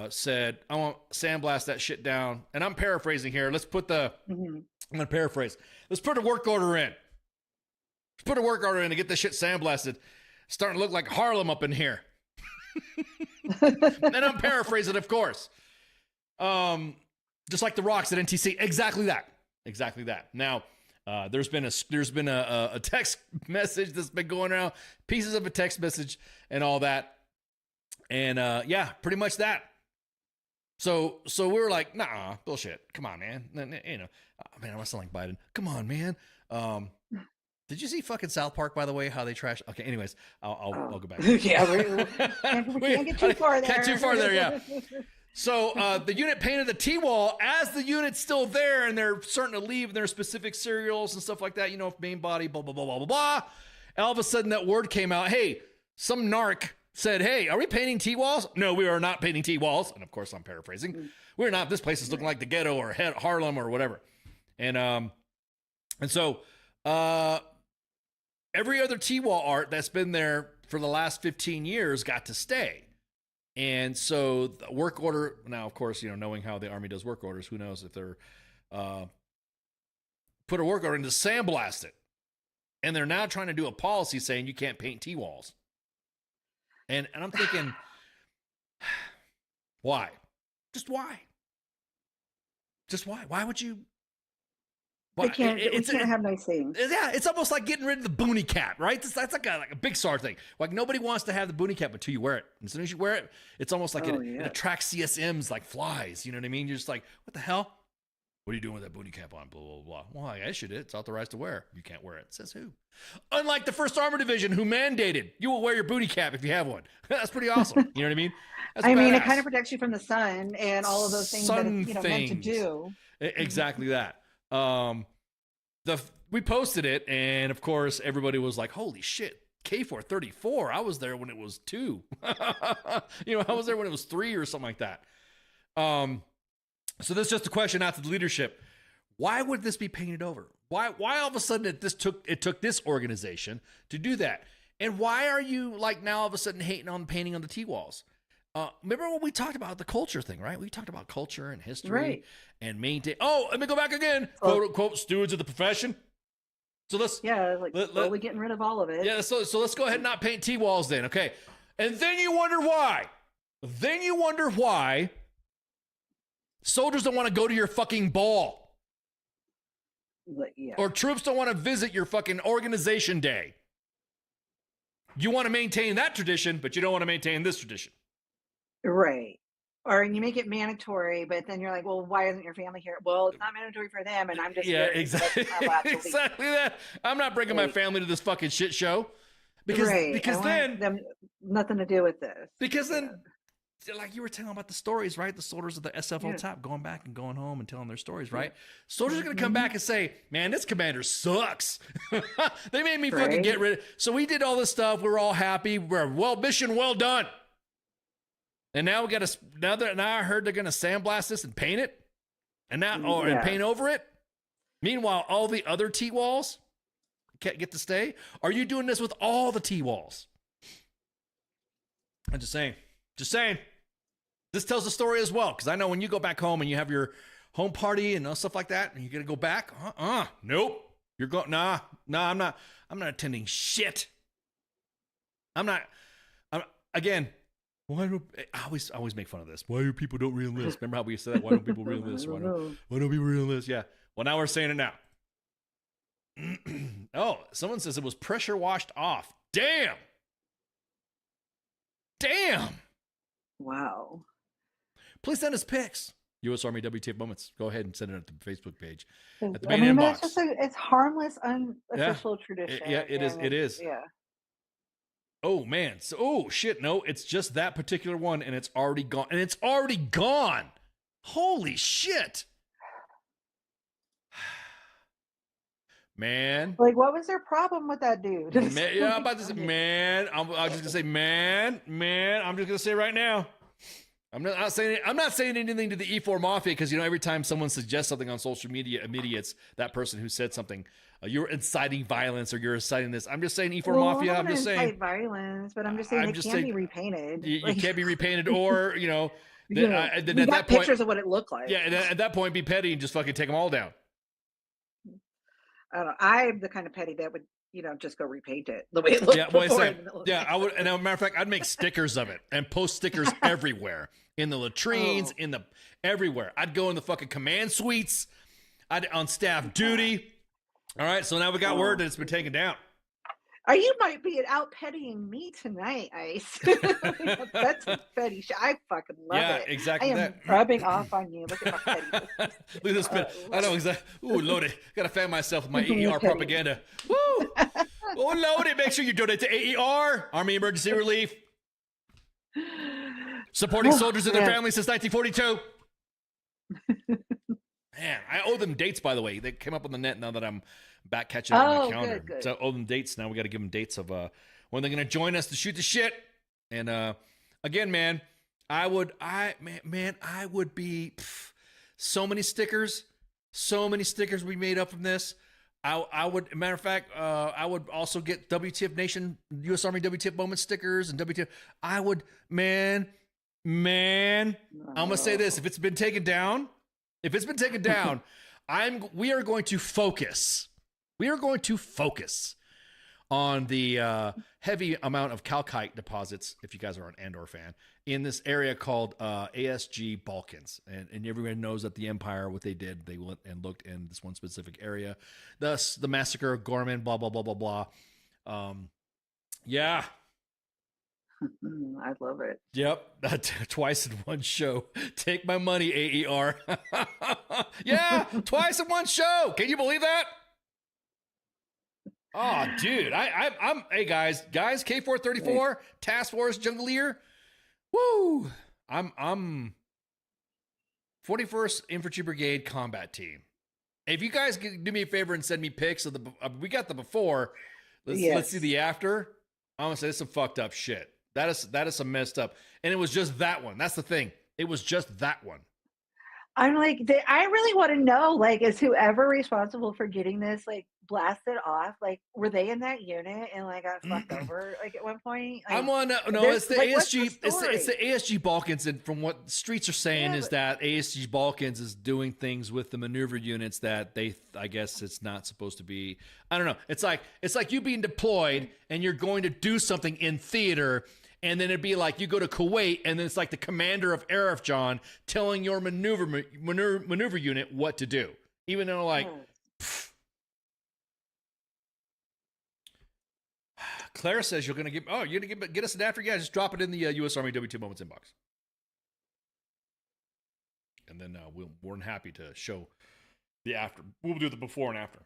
said, I want to sandblast that shit down. And I'm paraphrasing here. Let's put I'm going to paraphrase. Let's put a work order in. Let's put a work order in to get this shit sandblasted. Starting to look like Harlem up in here. And I'm paraphrasing, of course. Just like the rocks at NTC. Exactly that. Now, there's been a text message that's been going around, pieces of a text message and all that. And yeah, pretty much that. So we were like, nah, bullshit. Come on, man. You know, man, I must sound like Biden. Come on, man. Did you see fucking South Park, by the way, how they trash? Okay, anyways, I'll go back. Yeah, we can't get too far there. Can't too far there, yeah. So the unit painted the T-wall as the unit's still there, and they're starting to leave their specific serials and stuff like that. You know, main body, blah, blah, blah, blah, blah, blah. All of a sudden, that word came out. Hey, some narc said, hey, are we painting T-walls? No, we are not painting T-walls. And of course, I'm paraphrasing. We're not. This place is looking like the ghetto or Harlem or whatever. And so every other T-wall art that's been there for the last 15 years got to stay. And so the work order, now, of course, you know, knowing how the Army does work orders, who knows if they're put a work order in to sandblast it. And they're now trying to do a policy saying you can't paint T-walls. And I'm thinking, why? Just why? Just why? Why would you? We can't have nice things. Yeah, it's almost like getting rid of the boonie cap, right? That's like a big SAR thing. Like nobody wants to have the boonie cap until you wear it. And as soon as you wear it, it's almost like it attracts CSMs like flies. You know what I mean? You're just like, what the hell? What are you doing with that boonie cap on? Blah, blah, blah. Well, I issued it. It's authorized to wear. You can't wear it. Says who? Unlike the 1st Armored Division, who mandated you will wear your boonie cap if you have one. That's pretty awesome. You know what I mean? That's it badass. kind of protects you from the sun and all of those things that it's meant to do. Exactly that. We posted it, and of course, everybody was like, holy shit, K434. I was there when it was 2. You know, I was there when it was 3 or something like that. So this is just a question out to the leadership. Why would this be painted over? Why all of a sudden it took this organization to do that? And why are you like now all of a sudden hating on painting on the T-walls? Remember when we talked about the culture thing, right? We talked about culture and history and maintain. Oh, let me go back again. Quote unquote stewards of the profession. So let's slowly getting rid of all of it. Yeah, so let's go ahead and not paint T-walls then, okay? And then you wonder why. Then you wonder why soldiers don't want to go to your fucking ball. Yeah. Or troops don't want to visit your fucking organization day. You want to maintain that tradition, but you don't want to maintain this tradition. Right. Or you make it mandatory, but then you're like, well, why isn't your family here? Well, it's not mandatory for them, and I'm just Yeah, here. exactly. Exactly that. I'm not bringing my family to this fucking shit show. Because then them nothing to do with this. Because then like you were telling about the stories, right? The soldiers of the SFO top going back and going home and telling their stories, right? Soldiers are going to come back and say, man, this commander sucks. They made me fucking get rid of. So we did all this stuff. We're all happy. We're mission well done. And now we got to, now I heard they're going to sandblast this and paint it and and paint over it. Meanwhile, all the other T-walls can't get to stay. Are you doing this with all the T-walls? I'm just saying. This tells the story as well, because I know when you go back home and you have your home party and stuff like that, and you're gonna go back. Nope. You're going. Nah. I'm not attending shit. Again. Why do I always make fun of this? Why do people don't re-enlist? Remember how we said that? Why don't people re-enlist? Why don't people re-enlist? Yeah. Well, now we're saying it now. Oh, someone says it was pressure washed off. Damn. Wow. Please send us pics. U.S. Army WTF moments. Go ahead and send it to the Facebook page. At the main inbox. It's harmless, unofficial tradition. It is. Yeah. Oh, man. So, oh, shit. No, it's just that particular one, and it's already gone. Holy shit. Man. Like, what was their problem with that dude? Man, yeah, I'm about to say, man. I'm just going to say, man. I'm just going to say right now. I'm not saying anything to the E4 Mafia because, every time someone suggests something on social media, immediately it's that person who said something. You're inciting violence or you're inciting this. I'm just saying E4 Mafia. I'm just saying. Incite violence, but I'm just saying it can't be repainted. You can't be repainted or, then we at got that pictures point, of what it looked like. Yeah, and at that point, be petty and just fucking take them all down. I don't know. I'm the kind of petty that would, just go repaint it the way it looked before. I would. And as a matter of fact, I'd make stickers of it and post stickers everywhere in the latrines, everywhere. I'd go in the fucking command suites. I'd on staff duty. All right, so now we got word that it's been taken down. You might be out pettying me tonight, Ice. That's a petty shit. I fucking love it. Yeah, exactly. I am rubbing off on you. Look at my petty. Look at this bit. I know exactly. Ooh, loaded. Gotta fan myself with my AER propaganda. Woo! Oh, loaded. Make sure you donate to AER, Army Emergency Relief. Supporting soldiers and their families since 1942. Man, I owe them dates, by the way. They came up on the net now that I'm back catching up on my calendar. Good. So I owe them dates. Now we got to give them dates of when they're going to join us to shoot the shit. And again, man, I would be so many stickers we made up from this. I would, matter of fact, I would also get WTF Nation, U.S. Army WTF Moment stickers and WTF. I would, man, I'm gonna say this: if it's been taken down, we are going to focus. We are going to focus on the heavy amount of calcite deposits, if you guys are an Andor fan, in this area called ASG Balkans. And everyone knows that the Empire, what they did, they went and looked in this one specific area. Thus, the massacre of Gorman, blah, blah, blah, blah, blah. Yeah. I love it. Yep. Twice in one show. Take my money, AER. Yeah, twice in one show. Can you believe that? Oh, dude. I'm hey guys, K434, Task Force Jungleer. Woo! I'm 41st Infantry Brigade Combat Team. If you guys can do me a favor and send me pics of the we got the before. Let's see the after. I'm gonna say this is some fucked up shit. That is some messed up. And it was just that one. That's the thing. It was just that one. I'm like, I really want to know, like, is whoever responsible for getting this like blasted off? Like, were they in that unit and like got fucked over like at one point? I'm Like, on. No, there's it's the like, what's ASG. the story? It's the ASG Balkans, and from what streets are saying Yeah, is that ASG Balkans is doing things with the maneuver units that they. I guess it's not supposed to be. I don't know. It's like you being deployed and you're going to do something in theater. And then it'd be like you go to Kuwait, and then it's like the commander of Arif John telling your maneuver unit what to do, even though like. Clara says you're gonna get. Oh, you're gonna get us an after? Yeah, just drop it in the U.S. Army W2 Moments inbox, and then we're more than happy to show the after. We'll do the before and after.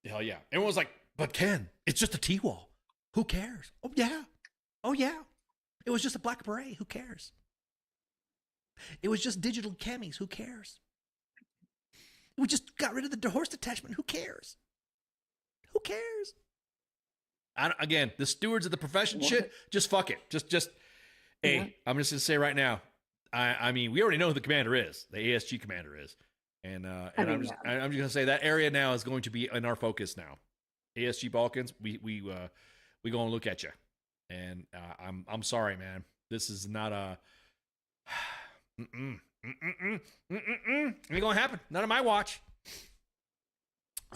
Hell yeah! Everyone's like, but Ken, it's just a T-wall. Who cares? Oh yeah. Oh, yeah. It was just a black beret. Who cares? It was just digital camis. Who cares? We just got rid of the horse detachment. Who cares? Who cares? Again, the stewards of the profession shit, just fuck it. Hey, I'm just going to say right now, I mean, we already know who the commander is. The ASG commander is. And I'm just going to say that area now is going to be in our focus now. ASG Balkans, we going to look at you. And I'm sorry, man. This is not a ain't gonna happen. None of my watch.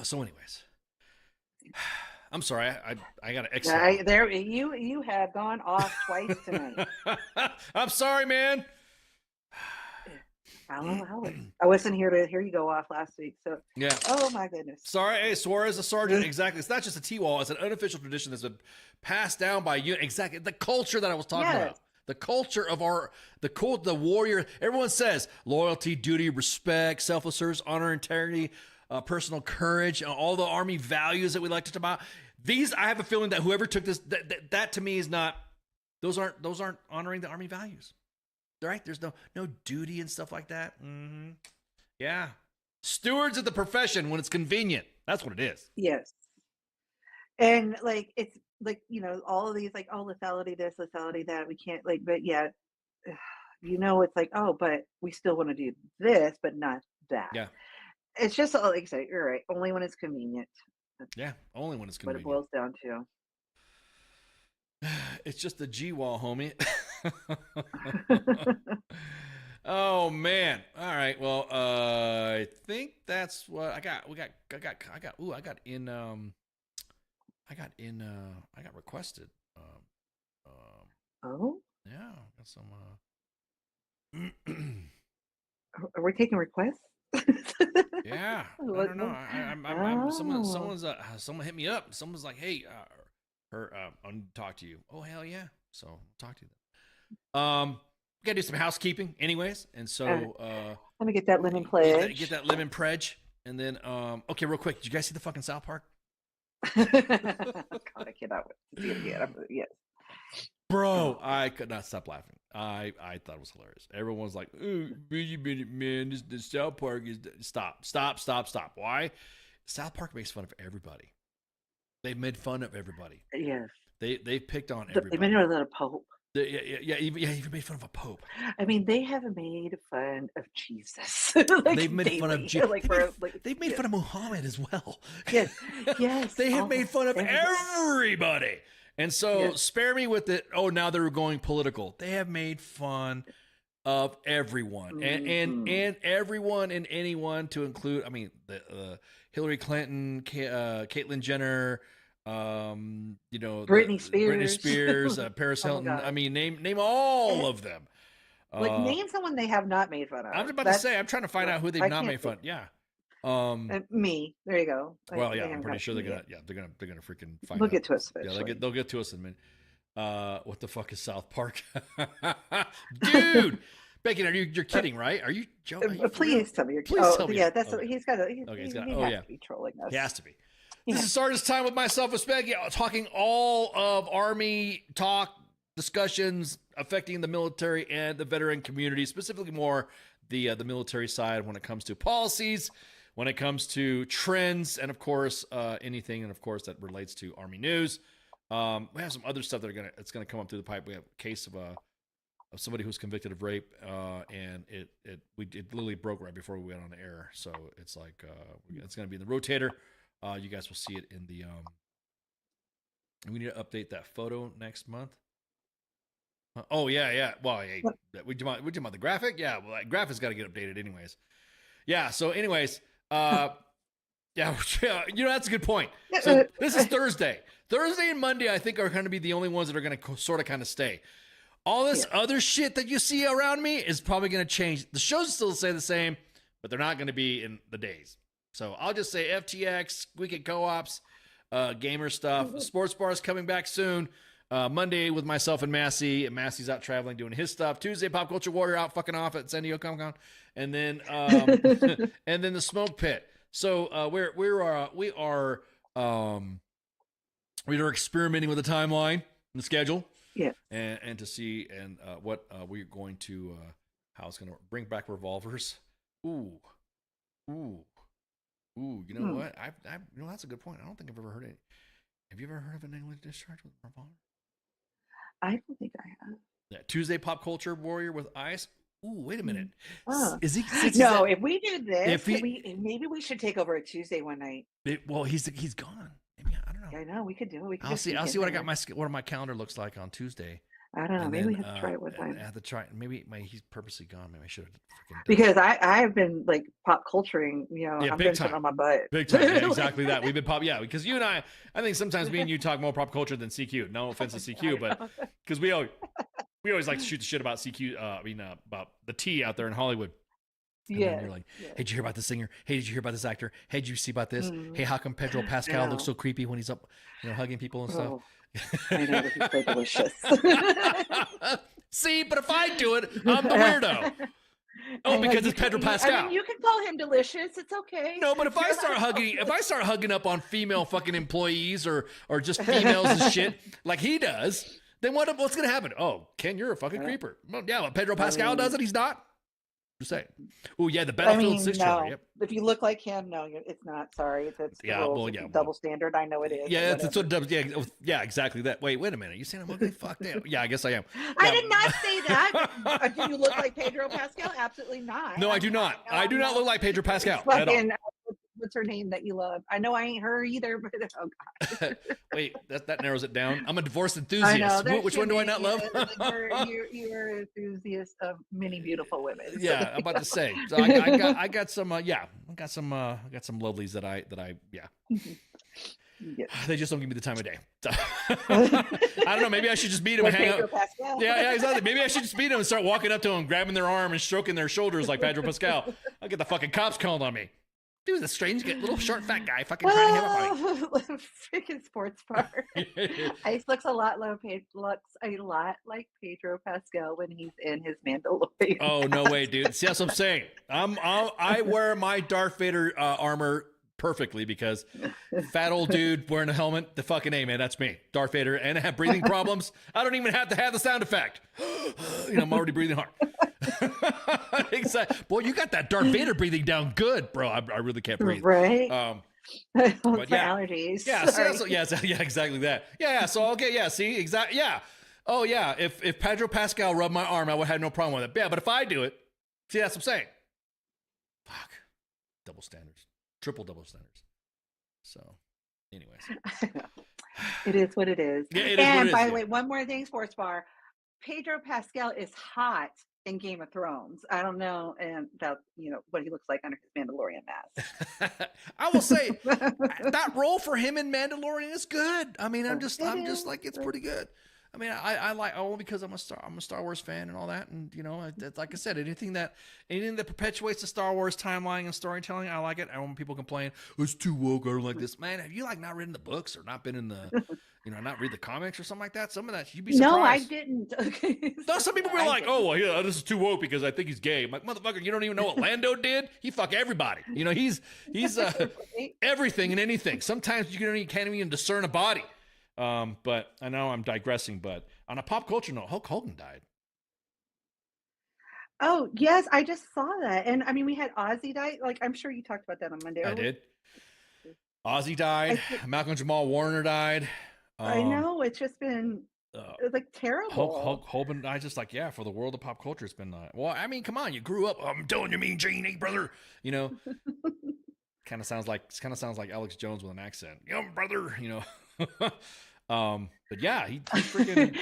So, anyways, I'm sorry. I got to exhale. There, you have gone off twice tonight. I'm sorry, man. I wasn't here to hear you go off last week. So yeah. Oh my goodness. Sorry, hey, Suarez, a sergeant. Exactly. It's not just a T-wall. It's an unofficial tradition that's been passed down by you. Exactly. The culture that I was talking about. The culture of the warrior. Everyone says loyalty, duty, respect, selfless service, honor, integrity, personal courage, and all the Army values that we like to talk about. These, I have a feeling that whoever took this, that to me is not. Those aren't honoring the Army values. Right? There's no duty and stuff like that. Mm-hmm. Yeah. Stewards of the profession when it's convenient. That's what it is. Yes. And like, it's like, all of these, like, oh, lethality this, lethality that, we can't, like, but yeah, it's like, oh, but we still want to do this, but not that. Yeah. It's just like I say, you're right. Only when it's convenient. Yeah. Only when it's convenient. What it boils down to. It's just the G-wall, homie. Oh man. All right. Well, I think that's what I got. I got requested. Oh? Yeah. Got some Are we taking requests? yeah. I don't know. Someone hit me up. Someone's like, "Hey, I want to talk to you." Oh, hell yeah. So I'll talk to you then. We gotta do some housekeeping anyways. And so let me get that lemon pledge. Get that lemon pledge. And then okay, real quick, did you guys see the fucking South Park? God, I cannot wait to see it again. Yes. Bro, I could not stop laughing. I thought it was hilarious. Everyone's like, "Oh, man, the South Park is..." Stop. Why? South Park makes fun of everybody. They've made fun of everybody. Yes. They've picked on everybody. They made fun of a pope. Even made fun of a pope. I mean, they have made fun of Jesus. They've made fun of Jesus. They've made fun of Muhammad as well. Yes. They have made fun of everybody. And so spare me with it. Oh, now they're going political. They have made fun of everyone and everyone and anyone to include. I mean, the Hillary Clinton, Caitlyn Jenner. Britney Spears, Paris Hilton. I mean, name all of them. Name someone they have not made fun of. I was about to say, I'm trying to find out who they've not made fun. Yeah. Me. There you go. Well, yeah, I'm pretty sure they're gonna freaking find. They'll get to us eventually. Yeah, they'll get to us in a minute. What the fuck is South Park, dude? Becky, you're kidding, right? Are you joking? Please tell me you're kidding. Tell me. Yeah, that's okay. He's got to. He's got. He has to be trolling us. He has to be. This is Sergeant's Time with myself and Spaggy, talking all of Army talk, discussions affecting the military and the veteran community, specifically more the military side when it comes to policies, when it comes to trends, and of course anything, and of course that relates to Army news. We have some other stuff that's gonna come up through the pipe. We have a case of somebody who's convicted of rape, and it literally broke right before we went on the air. So it's like it's going to be in the rotator. You guys will see it in the. We need to update that photo next month. Oh yeah. Well, hey, we talking about the graphic? Yeah, well, that graphic's got to get updated anyways. Yeah. So anyways, yeah, that's a good point. So this is Thursday. Thursday and Monday, I think, are going to be the only ones that are going to sort of kind of stay. All this other shit that you see around me is probably going to change. The shows still stay the same, but they're not going to be in the days. So I'll just say FTX, Weekend Co-ops, gamer stuff. Sports Bars coming back soon. Monday with myself and Massey. And Massey's out traveling doing his stuff. Tuesday, Pop Culture Warrior out fucking off at San Diego Comic-Con. And then and then the Smoke Pit. So we are experimenting with the timeline and the schedule. Yeah. And to see what we're going to how it's going to bring back revolvers. Ooh. You know what? I that's a good point. I don't think I've ever heard it. Have you ever heard of an English discharge with a revolver? I don't think I have. Yeah. Tuesday Pop Culture Warrior with ice. Ooh, wait a minute. If we do this, maybe we should take over a Tuesday one night. He's gone. Maybe, I don't know. I know we could do it. I'll see what I got what my calendar looks like on Tuesday. I don't know. Maybe we have to try it one time. I have to try it. Maybe he's purposely gone. Maybe I should have because I have been like pop culturing. I've been sitting on my butt. Big time. Yeah, exactly that. We've been because you and I think sometimes me and you talk more pop culture than CQ. No offense to CQ, but because we always like to shoot the shit about CQ. About the T out there in Hollywood. And then you're like, hey, did you hear about this singer? Hey, did you hear about this actor? Hey, did you see about this? Hey, how come Pedro Pascal looks so creepy when he's up, hugging people and stuff? I know, this is so delicious. See, but if I do it, I'm the weirdo. Oh, because it's Pedro Pascal. I mean, you can call him delicious. It's okay. No, but if I start hugging up on female fucking employees or just females and shit like he does, then what's gonna happen? Oh, Ken, you're a fucking creeper. Well, yeah, well, Pedro Pascal does it. He's not. Just saying. Oh yeah, the Battlefield 6 trailer. Yep. If you look like him, no, it's not. Sorry, it's double standard. I know it is. Yeah, it's what double. Yeah, exactly that. Wait a minute. You saying I'm ugly? Fuck that. Yeah, I guess I am. I did not say that. Do you look like Pedro Pascal? Absolutely not. No, I do not. I do not look like Pedro Pascal at all. What's her name that you love? I know I ain't her either, but oh god. Wait, that narrows it down. I'm a divorce enthusiast. Which one do I not love? You're an enthusiast of many beautiful women. Yeah, I'm about to say. So I got some. I got some lovelies that I. Yes. They just don't give me the time of day. So, I don't know. Maybe I should just meet him and hang out. Yeah, exactly. Maybe I should just meet him and start walking up to him, grabbing their arm and stroking their shoulders like Pedro Pascal. I'll get the fucking cops called on me. Dude, the strange little short fat guy fucking trying to have a fight. Freaking sports bar. Ice looks a lot like Pedro Pascal when he's in his Mandalorian. Oh no way, dude. See, that's what I'm saying. I wear my Darth Vader armor perfectly because fat old dude wearing a helmet, the fucking A, man, that's me, Darth Vader, and I have breathing problems. I don't even have to have the sound effect. I'm already breathing hard. Exactly. Boy, you got that Darth Vader breathing down good, bro. I really can't breathe. Right. But allergies. Yeah. Yeah, exactly that. Yeah. So okay. Yeah. See, exactly. Yeah. Oh yeah. If Pedro Pascal rubbed my arm, I would have no problem with it. Yeah. But if I do it, see, that's what I'm saying. Fuck. Double standards. Triple double standards. So, anyways. It is what it is. Yeah, it is and what it by is, the way, one more thing, sports bar. Pedro Pascal is hot in Game of Thrones. I don't know about what he looks like under his Mandalorian mask. I will say that role for him in Mandalorian is good. I mean, I'm just like, it's pretty good. I mean, I like because I'm a Star Wars fan and all that, and like I said, anything that perpetuates the Star Wars timeline and storytelling, I like it. I when people complain, it's too woke, I don't like this. Man, have you not read the books or not been in the, not read the comics or something like that? Some of that you'd be surprised. No, I didn't. Okay. No, some people were like, oh, well, yeah, this is too woke because I think he's gay. I'm like, motherfucker, you don't even know what Lando did? He fuck everybody. He's everything and anything. Sometimes you can't even discern a body. But I know I'm digressing, but on a pop culture note, Hulk Hogan died. Oh, yes, I just saw that. And I mean, we had Ozzy die. Like, I'm sure you talked about that on Monday. I did. Ozzy died. Malcolm Jamal Warner died. I know. It's just been It was like terrible. Hulk Hogan, I just like, yeah, for the world of pop culture, it's been, well, I mean, come on, you grew up, I'm telling you, Mean Gene, hey, brother, you know, kind of sounds like Alex Jones with an accent, young brother, you know. But yeah, he freaking.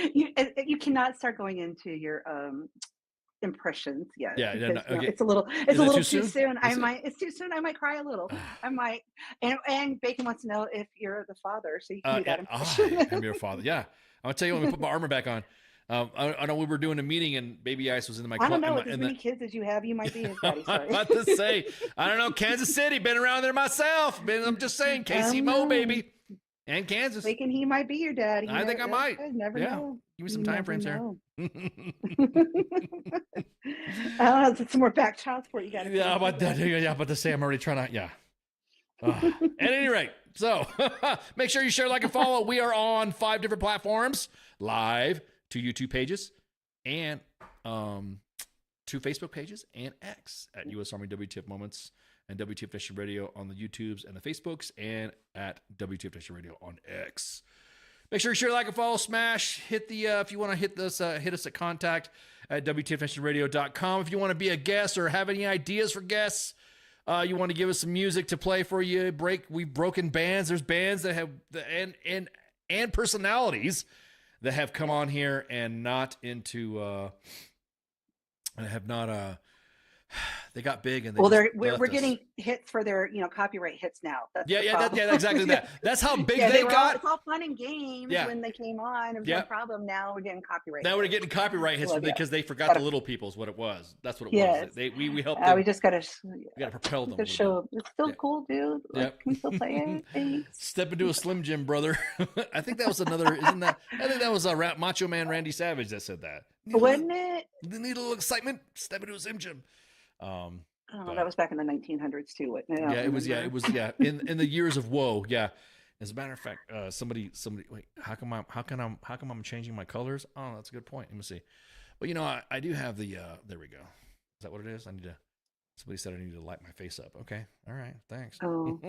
you cannot start going into your impressions yet. Yeah, because, no, you know, okay. it's a little too soon. It's too soon. I might cry a little. I might. And Bacon wants to know if you're the father, so you can do that impression. I'm your father. Yeah, I'm gonna tell you, let me put my armor back on. I know we were doing a meeting and Baby Ice was in my. I don't know. With as many kids as you have, you might be his daddy. Sorry. I'm about to say, I don't know. Kansas City, been around there myself. I'm just saying, KC baby, and Kansas. Bacon, he might be your daddy. I think I might. Never know. Give me some time frames here. I don't know. Some more back child support you got. Yeah, about that. Yeah, about to say, I'm already trying to. Yeah. At any rate, so make sure you share, like, and follow. We are on 5 different platforms, live, 2 YouTube pages, and 2 Facebook pages, and X at U.S. Army WTF Moments and WTF Nation Radio on the YouTubes and the Facebooks, and at WTF Nation Radio on X. Make sure you share, like, and follow, smash, hit the, if you want to hit us at contact at WTFNationRadio.com. If you want to be a guest or have any ideas for guests, you want to give us some music to play for you. We've broken bands. There's bands that have, and personalities that have come on here and not into, have not, they got big and we're getting hits for their copyright hits now. That's exactly that. That's how big they got. It's all fun and games when they came on. It was no problem. Now we're getting copyright. Now we're getting copyright hits because they forgot the little people is what it was. That's what it was. We helped them. We just gotta propel them. The show. It's still cool, dude. Like, can we still play it? Step into a Slim Jim, brother. I think that was another. I think that was a Macho Man Randy Savage that said that. Wasn't it? Need a little excitement. Step into a Slim Jim. That was back in the 1900s too. It was in the years of woe. Yeah. As a matter of fact, somebody wait, how come I'm changing my colors? Oh, that's a good point. Let me see. Well, I do have the there we go. Is that what it is? Somebody said I need to light my face up. Okay. All right. Thanks. Oh.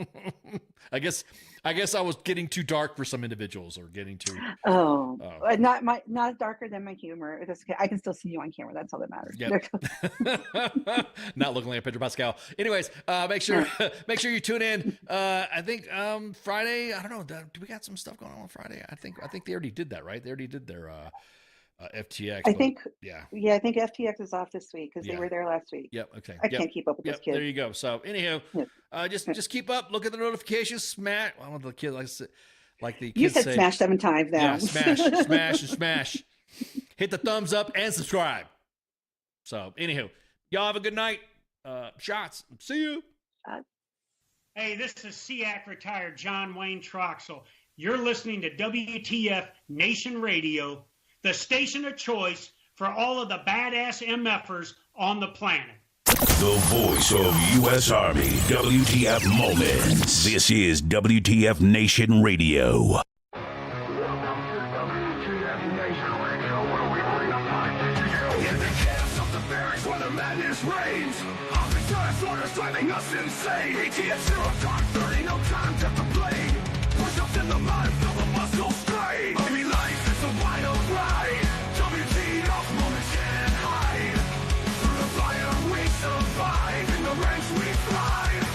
I guess I was getting too dark for some individuals or getting too. Not darker than my humor. I can still see you on camera. That's all that matters. Yep. Not looking like Pedro Pascal. Anyways, make sure you tune in. I think Friday. I don't know. Do we got some stuff going on Friday? I think they already did that, right? They already did their FTX. I think I think FTX is off this week because they were there last week. Yep. Okay. I can't keep up with those kids. There you go. So anyhow, just keep up. Look at the notifications. Smash. I want the kids like the kids you said say, smash 7 times now. Yeah. Smash. Hit the thumbs up and subscribe. So anyhow, y'all have a good night. Shots. See you. Hey, this is SEAC retired John Wayne Troxel. You're listening to WTF Nation Radio, the station of choice for all of the badass MFers on the planet. The voice of U.S. Army, WTF Moments. This is WTF Nation Radio. Driving us insane. ATF 0 dark 30, no time to play. Push ups in the mud, feel the muscle strain. Army life is a wild ride. WTF moments can't hide. Through the fire we survive. In the ranks we thrive.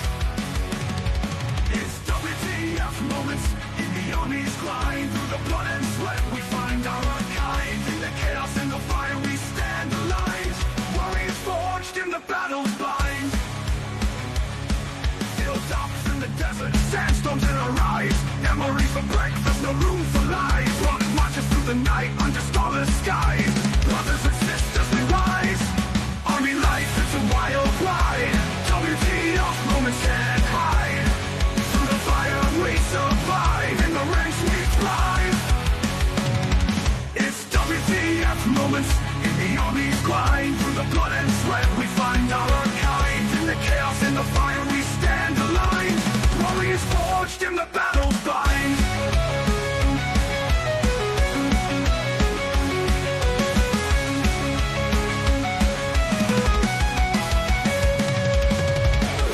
It's WTF moments in the army's grind. Through the blood and sweat we find our kind. In the chaos and the fire we stand aligned. Warriors forged in the battle's bind. Hilltops in the desert, sandstorms in our eyes. Memories for breakfast, no room for lies. Running marches through the night under starless skies. Brothers and sisters, we rise. Army life is a wild ride. WTF moments can't hide. Through the fire we survive. In the ranks we thrive. It's WTF moments in the army's grind. Through the blood and sweat we find our kind. In the chaos and the fire we stand aligned. Warriors forged in the battle's bind.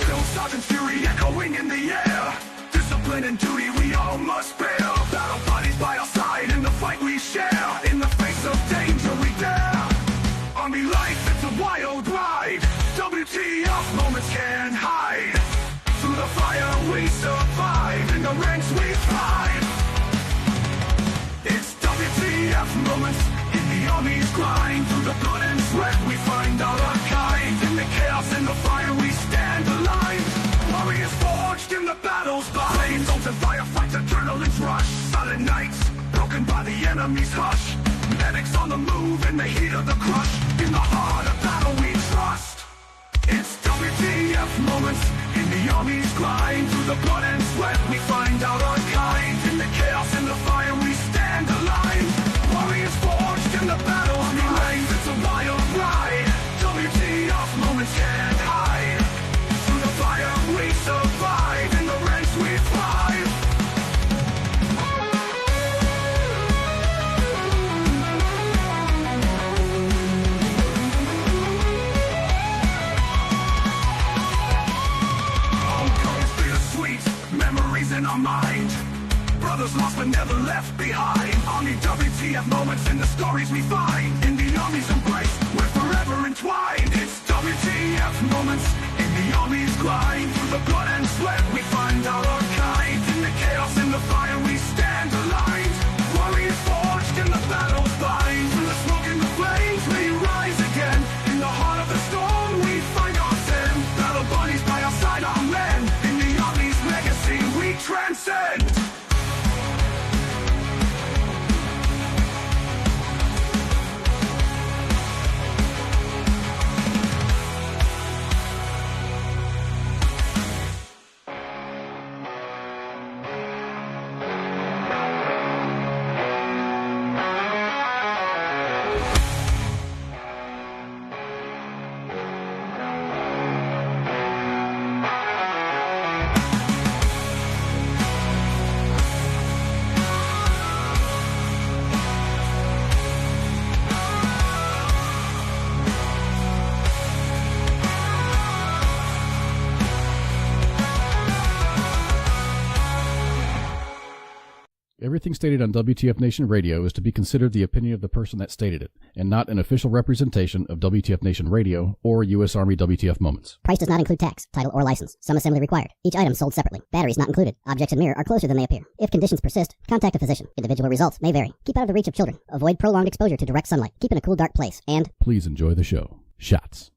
Drill sergeant fury echoing in the air. Discipline and duty we all must bear. Battle bodies by our side in the fight we share. WTF moments can't hide. Through the fire we survive, in the ranks we thrive. It's WTF moments in the army's grind. Through the blood and sweat we find our kind. In the chaos and the fire we stand aligned. Warriors forged in the battle's bind. Souls and firefights, adrenaline's rush. Silent nights, broken by the enemy's hush. Medics on the move in the heat of the crush. In the heart of battle we trust. It's WTF moments in the army's grind. Through the blood and sweat we find out our kind. In the chaos and the fire we stand aligned. Warriors forged in the battle line. It's a wild ride. WTF moments can't hide. Through the fire we survive. In the ranks we thrive. Memories in our mind. Brothers lost but never left behind. Army WTF moments in the stories we find. In the Army's embrace, we're forever entwined. It's WTF moments in the Army's grind. Through the blood and sweat we find out our kind. In the chaos and the fire we stand aligned. Warriors forged in the battle's bind. Through the smoke and the flames we rise again. In the heart of the storm we find our sin. Battle buddies by our side, our men. In the Army's legacy we transcend. Everything stated on WTF Nation Radio is to be considered the opinion of the person that stated it, and not an official representation of WTF Nation Radio or U.S. Army WTF Moments. Price does not include tax, title, or license. Some assembly required. Each item sold separately. Batteries not included. Objects in mirror are closer than they appear. If conditions persist, contact a physician. Individual results may vary. Keep out of the reach of children. Avoid prolonged exposure to direct sunlight. Keep in a cool, dark place. And please enjoy the show. Shots.